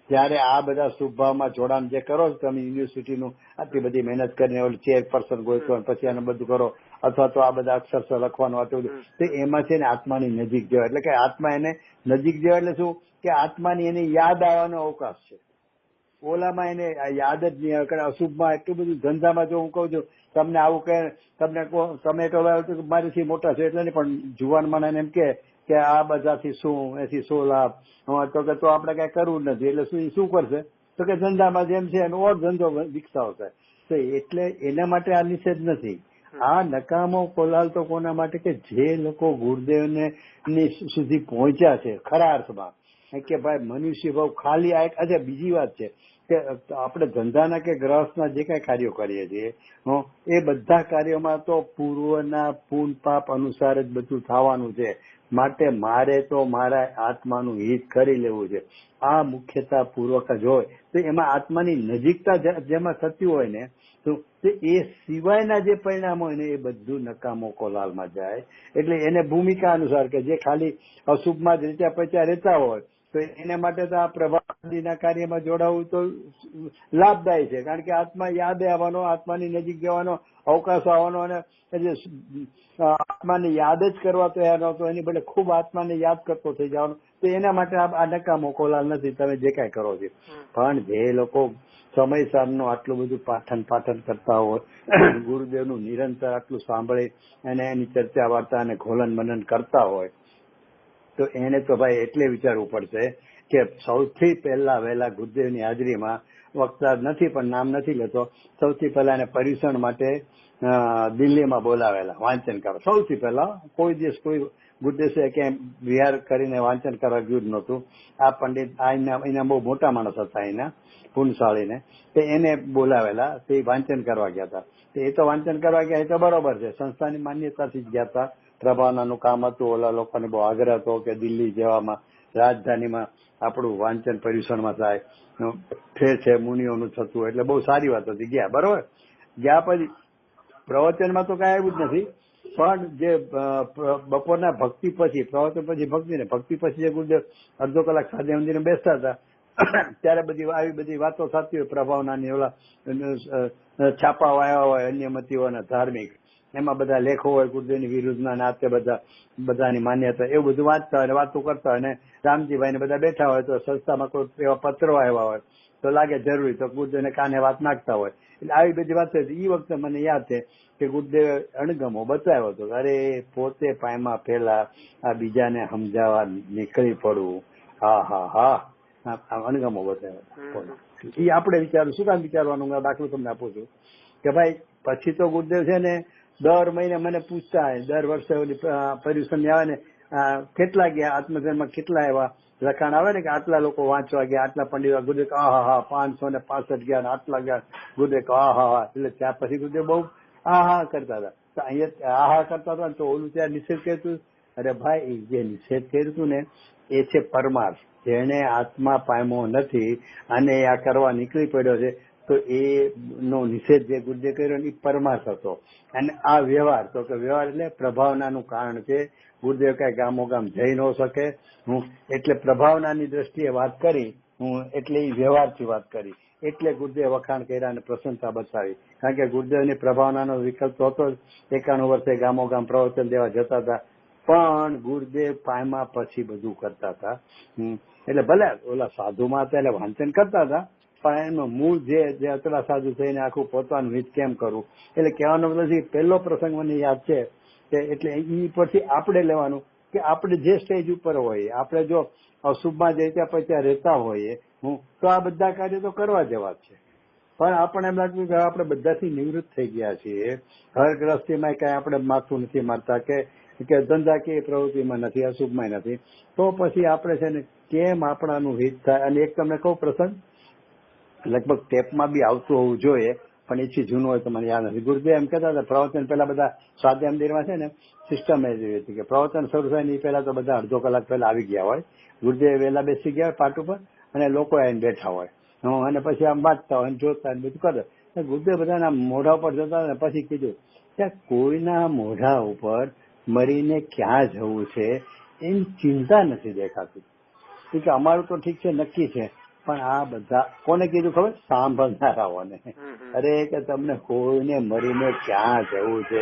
ત્યારે આ બધા શુભભાવમાં જોડાણ જે કરો છો તમે યુનિવર્સિટીનું આટલી બધી મહેનત કરીને ઓલી ચેરપર્સન ગોઠવો પછી આને બધું કરો અથવા તો આ બધા અક્ષર લખવાનું હતું તો એમાં છે ને આત્માની નજીક જવાય. એટલે કે આત્મા એને નજીક જવાય એટલે શું કે આત્માની એને યાદ આવવાનો અવકાશ છે. ઓલામાં એને યાદ જ નહીં આવે. કારણ અશુભમાં એટલું બધું ધંધામાં જો હું કઉ છું તમને આવું કે તમને તમે તો મારીથી મોટા છો એટલે નહીં પણ જુવાન માણસ એમ કે આ બધાથી શું એથી શું લાભ તો આપણે કઈ કરવું નથી એટલે શું કરશે તો કે ધંધામાં જેમ છે એનો ઓર ધંધો વિકસાવશે. તો એટલે એના માટે આ નિષેધ નથી. આ નકામો કોલાલ તો કોના માટે કે જે લોકો ગુરુદેવને સુધી પહોંચ્યા છે ખરા અર્થમાં, કે ભાઈ મનુષ્ય ભાવ ખાલી આ. અચ્છા, બીજી વાત છે કે આપણે ધંધાના કે ગ્રહસ્થના જે કઈ કાર્યો કરીએ છીએ એ બધા કાર્યોમાં તો પૂર્વના પૂન પાપ અનુસાર જ બધું થવાનું છે. માટે મારે તો મારા આત્માનું હિત કરી લેવું છે. આ મુખ્યતા પૂર્વક જ હોય તો એમાં આત્માની નજીકતા જેમાં થતી હોય ને તો એ સિવાયના જે પરિણામ હોય ને એ બધું નકામો કોલાલમાં જાય. એટલે એને ભૂમિકા અનુસાર કે જે ખાલી અશુભમાં જ રીત્યા પચ્યા રહેતા હોય તો એના માટે તો આ પ્રભાવના કાર્યમાં જોડાવું તો લાભદાયી છે. કારણ કે આત્મા યાદ આવવાનો, આત્માની નજીક જવાનો અવકાશ આવવાનો, અને આત્માને યાદ જ કરવા તૈયાર નહોતો એની બદલે ખૂબ આત્માને યાદ કરતો થઈ જવાનો. તો એના માટે આ નકામો કોલાલ નથી, તમે જે કાંઈ કરો છો. પણ જે લોકો સમયસરનું આટલું બધું પાઠન કરતા હોય, ગુરુદેવનું નિરંતર આટલું સાંભળી અને એની ચર્ચા વાર્તા અને ખોલન મનન કરતા હોય તો એને તો ભાઈ એટલે વિચારવું પડશે કે સૌથી પહેલા વહેલા ગુરુદેવની હાજરીમાં વક્તા નથી પણ નામ નથી લેતો, સૌથી પહેલા એને પર્યુષણ માટે દિલ્હીમાં બોલાવેલા વાંચન કરવા. સૌથી પહેલા કોઈ દિવસ કોઈ ગુરુદેવે ક્યાંય વિહાર કરીને વાંચન કરવા ગયું જ નહોતું. આ પંડિત એના બહુ મોટા માણસ હતા એના પુનશાળીને, તે એને બોલાવેલા, તે વાંચન કરવા ગયા હતા. એ તો વાંચન કરવા ગયા એ તો બરોબર છે, સંસ્થાની માન્યતાથી જ ગયા હતા. પ્રભાવનાનું કામ હતું, ઓલા લોકોને બહુ આગ્રહ હતો કે દિલ્હી જેવામાં રાજધાનીમાં આપણું વાંચન પર્યુષણમાં થાય, ઠેર ઠેર મુનિઓનું થતું, એટલે બહુ સારી વાત હતી. ગયા બરોબર. ગયા પછી પ્રવચનમાં તો કઈ આવ્યું જ નથી, પણ જે બપોરના ભક્તિ પછી, પ્રવચન પછી ભક્તિ ને ભક્તિ પછી જે ગુરુદેવ અડધો કલાક સાધ્ય મંદિરે બેસતા હતા ત્યારે આવી બધી વાતો થતી હોય પ્રભાવનાની, ઓલા છાપા વાયા હોય અન્યમતીઓના ધાર્મિક, એમાં બધા લેખો હોય ગુરુદેવની વિરુદ્ધના નાતે બધાની માન્યતા, એવું બધું વાંચતા હોય, વાતો કરતા હોય. અને રામજીભાઈ ને બધા બેઠા હોય તો સંસ્થામાં કોઈ એવા પત્રો આવ્યા હોય તો લાગે જરૂરી તો ગુરુદેવને કાને વાત નાખતા હોય. એટલે આવી બધી વાત એ વખતે મને યાદ છે કે ગુરુદેવે અણગમો બતાવ્યો હતો. અરે પોતે પાયમાં પેલા આ બીજાને સમજાવવા નીકળી પડવું, હા અણગમો બતાવ્યો. એ આપણે વિચારવું, શું કામ વિચારવાનું? દાખલો તમને આપું છું કે ભાઈ પછી તો ગુરુદેવ છે ને દર મહિને મને પૂછતા હોય, દર વર્ષે ઓલી પર્યુષણ આવે ને કેટલા ગયા આત્મધર્મમાં, કેટલા એવા લખાણ આવે ને કે આટલા લોકો વાંચવા ગયા, આટલા પંડિતો. ગુરુદેવ હા 565 ગયા, આટલા ગયા. ગુરુદેવ હા. એટલે ત્યાં પછી ગુરુદેવ બહુ હા કરતા હતા. તો અહીંયા હા કરતા હતા તો ઓલું ત્યાં નિષેધ કર્યું. અરે ભાઈ, જે નિષેધ કર્યું હતું ને એ છે પરમાર્થ. જેને આત્મા પામ્યો નથી અને આ કરવા નીકળી પડ્યો છે તો એ નો નિષેધ જે ગુરુદેવ કર્યો એ પરમાર્થ હતો. અને આ વ્યવહાર, તો કે વ્યવહાર એટલે પ્રભાવનાનું કારણ છે. ગુરુદેવ કઈ ગામોગામ જઈ ન શકે, એટલે પ્રભાવનાની દ્રષ્ટિએ વાત કરી, એટલે એ વ્યવહારથી વાત કરી, એટલે ગુરુદેવ વખાણ કર્યા અને પ્રસન્નતા બતાવી. કારણ કે ગુરુદેવની પ્રભાવનાનો વિકલ્પ તો હતો જ. 91 વર્ષે ગામોગામ પ્રવચન દેવા જતા હતા, પણ ગુરુદેવ પાયમાં પછી બધું કરતા હતા. એટલે ભલે ઓલા સાધુમાં હતા એટલે વાંચન કરતા હતા, પણ એનો મૂળ જે અતડા સાધુ થઈને આખું પોતાનું હિત કેમ કરવું, એટલે કહેવાનો મતલબ પહેલો પ્રસંગ મને યાદ છે કે એટલે એ પછી આપણે લેવાનું કે આપણે જે સ્ટેજ ઉપર હોઈએ, આપણે જો અશુભમાં જે ત્યાં પછી રહેતા હોઈએ તો આ બધા કાર્યો તો કરવા જેવા છે. પણ આપણે એમ લાગ્યું કે આપણે બધાથી નિવૃત્ત થઈ ગયા છીએ, ઘર ગ્રસ્તીમાં કઈ આપણે માથું નથી મારતા કે ધંધાકીય પ્રવૃત્તિમાં નથી, અશુભમાં નથી, તો પછી આપણે છે ને કેમ આપણાનું હિત થાય. અને એક તમને કહું પ્રસંગ, લગભગ ટેપમાં બી આવતું હોવું જોઈએ પણ એથી જૂનું હોય તો મને યાદ નથી. ગુરુદેવ એમ કહેતા હતા પ્રવચન પહેલા બધા સ્વાધ્યાય મંદિરમાં છે ને સિસ્ટમ એવી હતી કે પ્રવચન શરૂ થાય ને એ પહેલા તો બધા અડધો કલાક પહેલા આવી ગયા હોય. ગુરુદેવ વહેલા બેસી ગયા પાટ ઉપર અને લોકો આવીને બેઠા હોય, અને પછી આમ વાંચતા હોય, જોતા હોય, બધું કરે. ગુરુદેવ બધાના મોઢા ઉપર જતા ને પછી કીધું કે કોઈના મોઢા ઉપર મરીને ક્યાં જવું છે એની ચિંતા નથી દેખાતી. કે અમારું તો ઠીક છે, નક્કી છે, પણ આ બધા કોને કીધું ખબર? સાંભળનારાઓને. અરે કે તમને કોઈને મરીને ક્યાં જવું છે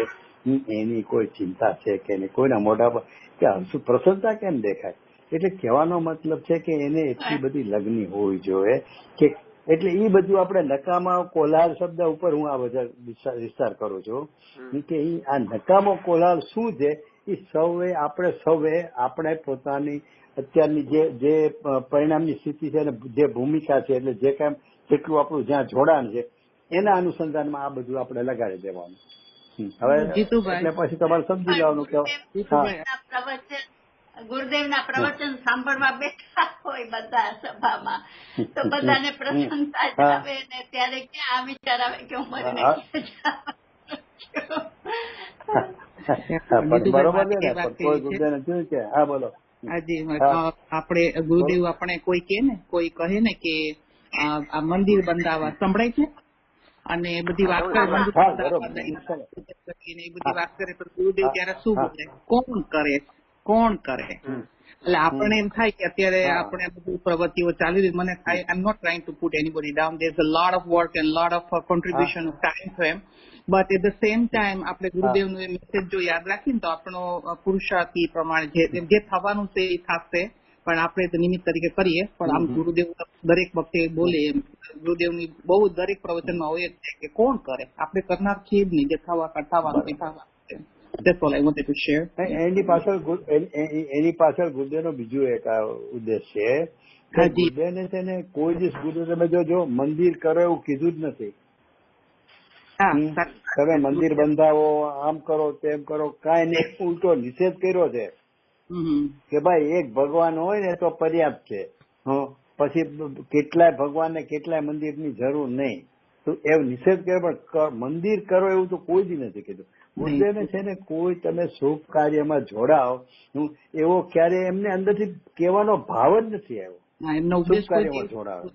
એની કોઈ ચિંતા છે કે નહીં, કોઈના મોઢા પર કે પ્રસન્નતા કેમ દેખાય? એટલે કહેવાનો મતલબ છે કે એને એટલી બધી લગ્ની હોવી જોઈએ કે એટલે એ બધું આપણે નકામા કોલાલ શબ્દ ઉપર હું આ બધા વિસ્તાર કરું છું કે આ નકામો કોલાલ શું છે એ સૌએ આપણે પોતાની અત્યારની જે પરિણામની સ્થિતિ છે અને જે ભૂમિકા છે, એટલે જે કામ જેટલું આપણું જ્યાં જોડાણ છે એના અનુસંધાનમાં આ બધું આપણે લગાડી દેવાનું. હવે એટલે પછી તમારે સમજી લેવાનું કે ગુરુદેવના પ્રવચન સાંભળવા બેઠા હોય બધા સભામાં, તો બધાને પ્રસન્નતા જ આવે ને ત્યારે ક્યાં આ વિચાર આવે કે હું મરીને બરોબર છે ને. કોઈ ગુરુદેવ જોયું છે? હા બોલો. હાજી, આપણે ગુરુદેવ આપણે કોઈ કહે ને કે આ મંદિર બંધાવા સંભળાય છે અને બધી વાત કરે, મંદિર બંધાવા એ બધી વાત કરે, પણ ગુરુદેવ ત્યારે શું બોલે? કોણ કરે? એટલે આપણે એમ થાય કે અત્યારે આપણે બધી પ્રવૃત્તિઓ ચાલી રહી, મને થાય, I am not trying to put anybody down, there is a lot of work and lot of contribution of time frame, but at the same time આપણે ગુરુદેવનો એ મેસેજ જો યાદ રાખીએ ને તો આપણો પુરુષાર્થી પ્રમાણે જે થવાનું છે એ થશે, પણ આપણે તો નિમિત્ત તરીકે કરીએ. પણ આમ ગુરુદેવ દરેક વખતે બોલે એમ, ગુરુદેવની બહુ દરેક પ્રવચનમાં હોય જ છે કે કોણ કરે? આપણે કરનાર છીએ જ નહીં, જે થવાનું એ થવાનું. That's all I wanted to share. એની પાછળ ગુરુદેવનો બીજું એક ઉદ્દેશ છે કે ગુરુદેવને છે ને કોઈ દિવસ ગુરુદેવ તમે જો મંદિર કરો એવું કીધું જ નથી. તમે મંદિર બંધાવો, આમ કરો, તેમ કરો, કાંઈ નહીં, ઉલટો નિષેધ કર્યો છે કે ભાઈ એક ભગવાન હોય ને તો પર્યાપ્ત છે. પછી કેટલાય ભગવાન ને કેટલાય મંદિરની જરૂર નહીં, તો એવો નિષેધ કર્યો. પણ મંદિર કરો એવું તો કોઈ દી નથી કીધું. ગુરુદેવને છે ને કોઈ તમે શુભ કાર્યમાં જોડાઓ એવો ક્યારે એમને અંદરથી કહેવાનો ભાવ જ નથી આવ્યો. શુભ કાર્યમાં જોડાવો,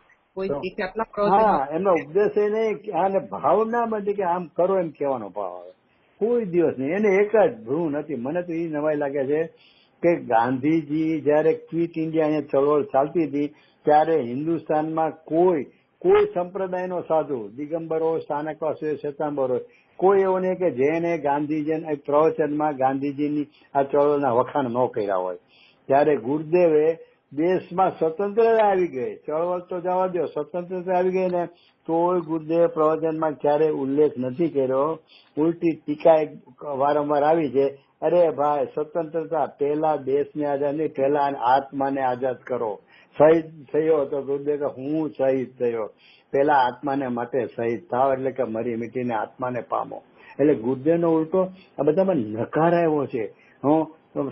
હા, એમનો ઉપદેશ એ નહીં, આને ભાવ ના મળે કે આમ કરો એમ કહેવાનો ભાવ આવે, કોઈ દિવસ નહીં. એને એક જ ભૂલ નથી. મને તો એ નવાઈ લાગે છે કે ગાંધીજી જયારે ક્વિટ ઇન્ડિયા અહીંયા ચળવળ ચાલતી હતી ત્યારે હિન્દુસ્તાનમાં કોઈ સંપ્રદાયનો સાધુ, દિગંબર હોય, સ્થાનકવાસ હોય, શ્વેતાંબર હોય, કોઈ એવો નહીં કે જેને ગાંધીજી પ્રવચનમાં ગાંધીજીની આ ચળવળના વખાણ ન કર્યા હોય. ત્યારે ગુરુદેવે દેશમાં સ્વતંત્રતા આવી ગઈ, ચળવળ તો જવા દો, સ્વતંત્રતા આવી ગઈ ને તોય ગુરુદેવ પ્રવચનમાં ક્યારેય ઉલ્લેખ નથી કર્યો. ઉલટી ટીકા વારંવાર આવી છે, અરે ભાઈ સ્વતંત્રતા પહેલા દેશને આઝાદ નહીં, પહેલા આત્માને આઝાદ કરો. શહીદ થયો તો ગુરુદેવ કે હું શહીદ થયો, પેલા આત્માને માટે શહીદ થાવ, એટલે કે મરી મીટીને આત્માને પામો. એટલે ગુરુદેવનો ઉલટો આ બધામાં નકાર આવ્યો છે.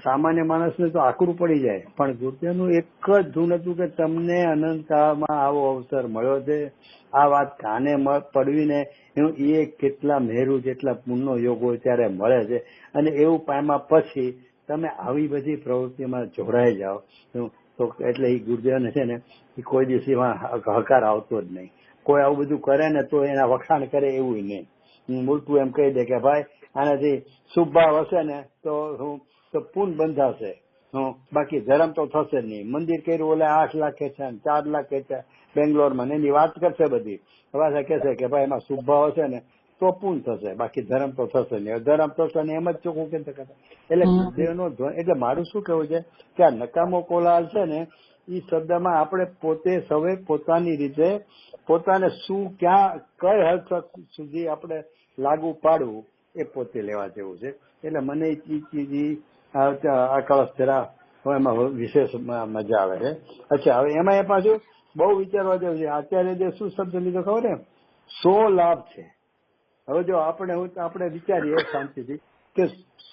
સામાન્ય માણસને તો આકરું પડી જાય, પણ ગુરુદેવનું એક જ ધૂન હતું કે તમને અનંતકાળમાં આવો અવસર મળ્યો છે, આ વાત કાને પડવીને એનું એ કેટલા મહેરુ જેટલા પુણ્યનો યોગ હોય ત્યારે મળે છે, અને એવું પામ્યા પછી તમે આવી બધી પ્રવૃત્તિમાં જોડાઈ જાઓ તો એટલે એ ગુરુદેવને છે ને એ કોઈ દિવસ એમાં હકાર આવતો જ નહીં. કોઈ આવું બધું કરે ને તો એના વખાણ કરે એવું નહીં. ઉલટું એમ કહી દે કે ભાઈ આનાથી શુભ ભાવ હશે ને તો પુન બંધાશે, બાકી ધર્મ તો થશે જ નહીં. મંદિર કર્યું ઓલે 8 લાખ છે, 4 લાખ છે બેંગ્લોરમાં, એની વાત કરશે બધી, પાછા કહેશે કે ભાઈ એમાં શુભ ભાવ હશે ને તો પૂન થશે, બાકી ધર્મ તો થશે નહીં. ધર્મ થશે ને એમ જ ચોખ્ખું કેમ કરતા. એટલે ગુરુદેવનો એટલે મારું શું કહેવું છે કે આ નકામો કોલાહલ છે ને એ શબ્દમાં આપણે પોતે સૌએ પોતાની રીતે પોતાને શું ક્યાં કઈ હદ સુધી આપણે લાગુ પાડવું એ પોતે લેવા જેવું છે. એટલે મને એ ચીજ આ કળશ જરા એમાં વિશેષ મજા આવે છે. અચ્છા, હવે એમાં એ પાછું બહુ વિચારવા જેવું છે. અત્યારે જે શું શબ્દ લીધો ખબર એમ 100 લાભ છે. હવે જો આપણે વિચારીએ શાંતિથી કે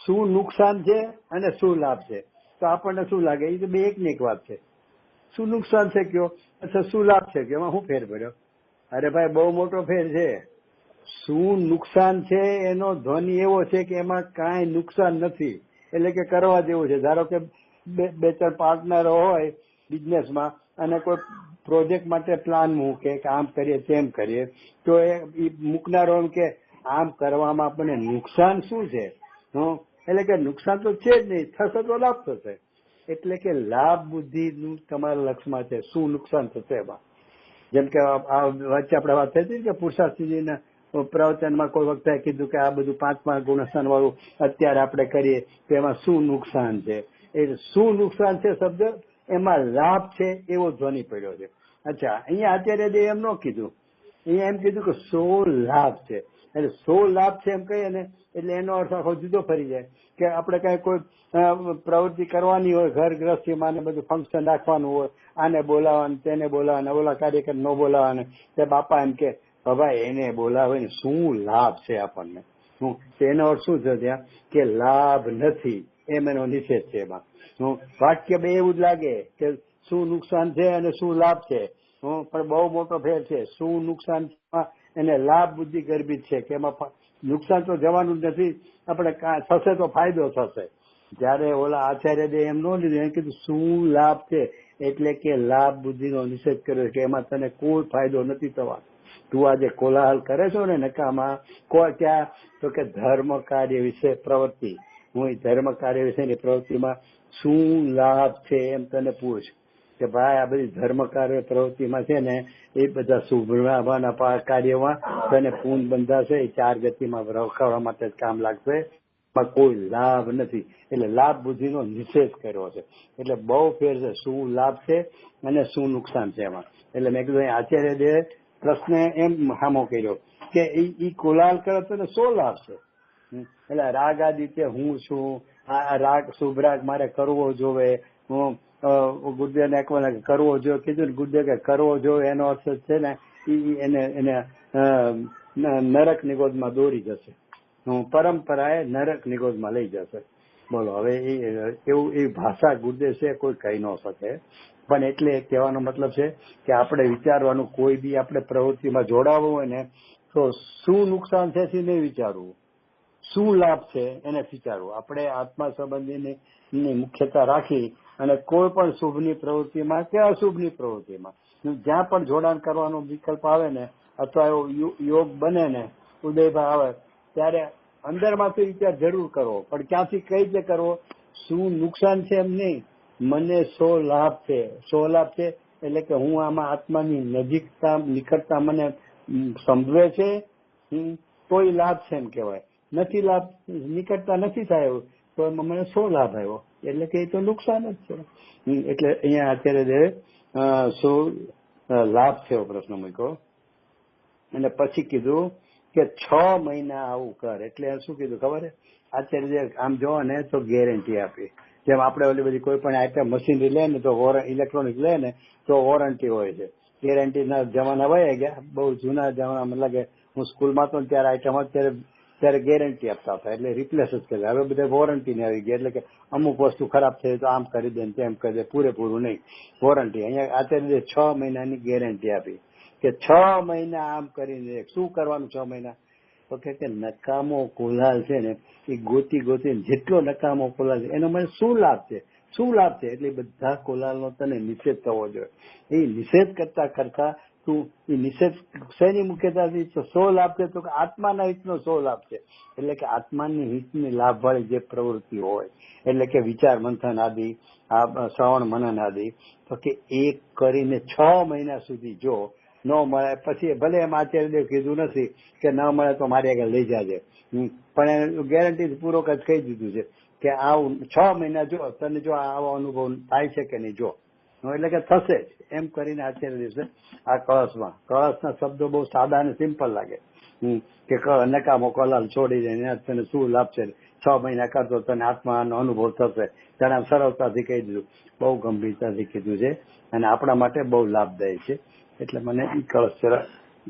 શું નુકસાન છે અને શું લાભ છે, તો આપણને શું લાગે એ તો બે એકની એક વાત છે. શું નુકસાન છે કયો, અચ્છા શું લાભ છે કયો, એમાં શું ફેર પડ્યો? અરે ભાઈ બહુ મોટો ફેર છે. શું નુકસાન છે એનો ધ્વનિ એવો છે કે એમાં કાંઈ નુકસાન નથી, એટલે કે કરવા જેવું છે. ધારો કે બે ચાર પાર્ટનર હોય બિઝનેસમાં અને કોઈ પ્રોજેક્ટ માટે પ્લાન મૂકે કે આમ કરીએ તેમ કરીએ, તો એ મૂકનારો એમ કે આમ કરવામાં આપણને નુકસાન શું છે? એટલે કે નુકસાન તો છે જ નહીં, થશે તો લાભ થશે. એટલે કે લાભ બુદ્ધિનું તમારા લક્ષમાં છે, શું નુકસાન થશે એમાં. જેમ કે આ વચ્ચે આપણે વાત થઈ હતી કે પુરુષાર્થજીના પ્રવચનમાં કોઈ વખતે કીધું કે આ બધું 5 ગુણસ્થાન વાળું અત્યારે આપણે કરીએ તો એમાં શું નુકસાન છે. એ શું નુકસાન છે શબ્દ એમાં લાભ છે એવો ધ્વનિ પડ્યો છે. અચ્છા, અહીંયા અત્યારે એમ ન કીધું, અહીંયા એમ કીધું કે 100 લાભ છે. એટલે શું લાભ છે એમ કહીએ ને એટલે એનો અર્થ આખો જુદો ફરી જાય કે આપણે કઈ કોઈ પ્રવૃત્તિ કરવાની હોય, ઘર ગૃહસ્થીમાં ને બધું ફંક્શન રાખવાનું હોય, આને બોલાવવાનું, તેને બોલાવવાને, ઓલા કાર્યક્રમ ન બોલાવવાને, તે બાપા એમ કે ભાઈ એને બોલાવે ને શું લાભ છે આપણને, એનો અર્થ શું છે ત્યાં કે લાભ નથી, એમ એનો નિષેધ છે. એમાં વાક્ય બે એવું જ લાગે કે શું નુકસાન છે અને શું લાભ છે, પણ બહુ મોટો ફેર છે. શું નુકસાન એને લાભ બુદ્ધિ ગર્ભિત છે કે એમાં નુકસાન તો જવાનું જ નથી, આપણે થશે તો ફાયદો થશે. જયારે ઓલા આચાર્ય એમ ન લીધું, એમ કીધું શું લાભ છે, એટલે કે લાભ બુદ્ધિનો નિષેધ કર્યો કે એમાં તને કોઈ ફાયદો નથી થવાનો. તું આજે કોલાહલ કરે છો ને નકામાં ક્યાં, તો કે ધર્મ કાર્ય વિશે પ્રવૃત્તિ, હું ધર્મ કાર્ય વિશેની પ્રવૃત્તિમાં શું લાભ છે એમ તને પૂછ કે ભાઈ આ બધી ધર્મ કાર્ય પ્રવૃત્તિમાં છે ને એ બધા શુભના કાર્યમાં તને પૂન બંધાશે, એ 4 ગતિમાં રખાવવા માટે જ કામ લાગશે, કોઈ લાભ નથી. એટલે લાભ બુદ્ધિનો નિષેધ કર્યો છે. એટલે બહુ ફેર છે શું લાભ છે અને શું નુકસાન છે એમાં. એટલે મેં કીધું આચાર્ય પ્રશ્ન એમ હામો કર્યો કે ઈ કોલાહલ કરે તો શું લાભ છે. એટલે રાગ આદિત્ય હું છું, આ રાગ શુભ રાગ મારે કરવો જોવે, હું ગુરુદેવ ને કરવો જોઈએ કીધું ને, ગુરુદેવ કે કરવો જોઈએ એનો અર્થ છે ને એને નરક નિગોદમાં દોરી જશે, પરંપરાએ નરક નિગોદમાં લઈ જશે. બોલો હવે એવું એ ભાષા ગુરુદેવ છે કોઈ કહી ન શકે. પણ એટલે કહેવાનો મતલબ છે કે આપણે વિચારવાનું, કોઈ બી આપણે પ્રવૃત્તિમાં જોડાવવું હોય ને તો શું નુકસાન છે તે નહીં વિચારવું, શું લાભ છે એને વિચારવું. આપણે આત્મા સંબંધીની મુખ્યતા રાખી અને કોઈ પણ શુભની પ્રવૃત્તિમાં કે અશુભની પ્રવૃત્તિમાં જ્યાં પણ જોડાણ કરવાનો વિકલ્પ આવે ને, અથવા એવો યોગ બને ને, ઉદયભાવ આવે, ત્યારે અંદરમાંથી વિચાર જરૂર કરવો, પણ ક્યાંથી કઈ રીતે કરવો, શું નુકસાન છે એમ નહીં, મને શો લાભ છે. શો લાભ છે એટલે કે હું આમાં આત્માની નજીકતા નિકટતા મને સમજવે છે, કોઈ લાભ છે એમ કહેવાય. નથી લાભ, નિકટતા નથી થાય તો એમાં મને શો લાભ આવ્યો, એટલે કે એ તો નુકસાન જ છે. એટલે અહીંયા અત્યારે શું લાભ થયો પ્રશ્ન મૂક્યો. અને પછી કીધું કે 6 મહિના આવું કર. એટલે શું કીધું ખબર છે, આચાર્ય આમ જોવો ને તો ગેરંટી આપી. જેમ આપણે ઓલી બધી કોઈ પણ આઈટમ મશીનરી લે ને તો ઇલેક્ટ્રોનિક લે ને તો વોરંટી હોય છે. ગેરંટી ના જમાના વયા ગયા, બહુ જૂના જમાનામાં લાગે. હું સ્કૂલમાં તો ત્યારે આઈટમ ત્યારે ગેરંટી આપતા હતા, એટલે રિપ્લેસ જ કરે. હવે બધા વોરંટી ને આવી ગઈ, એટલે કે અમુક વસ્તુ ખરાબ થઈ તો આમ કરી દે તેમ કરી દે, પૂરેપૂરું નહીં, વોરંટી. અહીંયા આચાર્ય 6 મહિનાની ગેરંટી આપી કે 6 મહિના આમ કરીને શું કરવાનું. 6 મહિના તો કે નકામો કોલાહલ છે ને એ ગોતી જેટલો નકામો કોલાહલ છે એનો મને શું લાભ છે, શું લાભ છે. એટલે બધા કોલાહલનો તને નિષેધ થવો જોઈએ. એ નિષેધ કરતા તું એ નિષેધ શેની મુખ્યતાથી શો લાભ છે, તો કે આત્માના હિતનો શો લાભ છે. એટલે કે આત્માની હિતની લાભવાળી જે પ્રવૃત્તિ હોય, એટલે કે વિચાર મંથન આદિ, આ શ્રવણ મનન આદિ, તો કે એક કરીને 6 મહિના સુધી જો ન મળે પછી ભલે એમ આચાર્યદેવ કીધું નથી કે ન મળે તો મારી આગળ લઈ જાજે, પણ ગેરંટી પૂર્વક જ કહી દીધું છે કે આવું 6 મહિના જો તને જો આવો અનુભવ થાય છે કે નહીં જો, એટલે કે થશે જ એમ કરીને આચાર્યદેવ છે આ કળશના શબ્દો બહુ સાદા અને સિમ્પલ લાગે કે નકામો કોલાહલ છોડી દે તને શું લાભ છે, 6 મહિના કરતો તને આત્માનો અનુભવ થશે. તેને સરળતાથી કહી દીધું, બહુ ગંભીરતાથી કીધું છે અને આપણા માટે બહુ લાભદાયી છે. એટલે મને ઈ કળશ જરા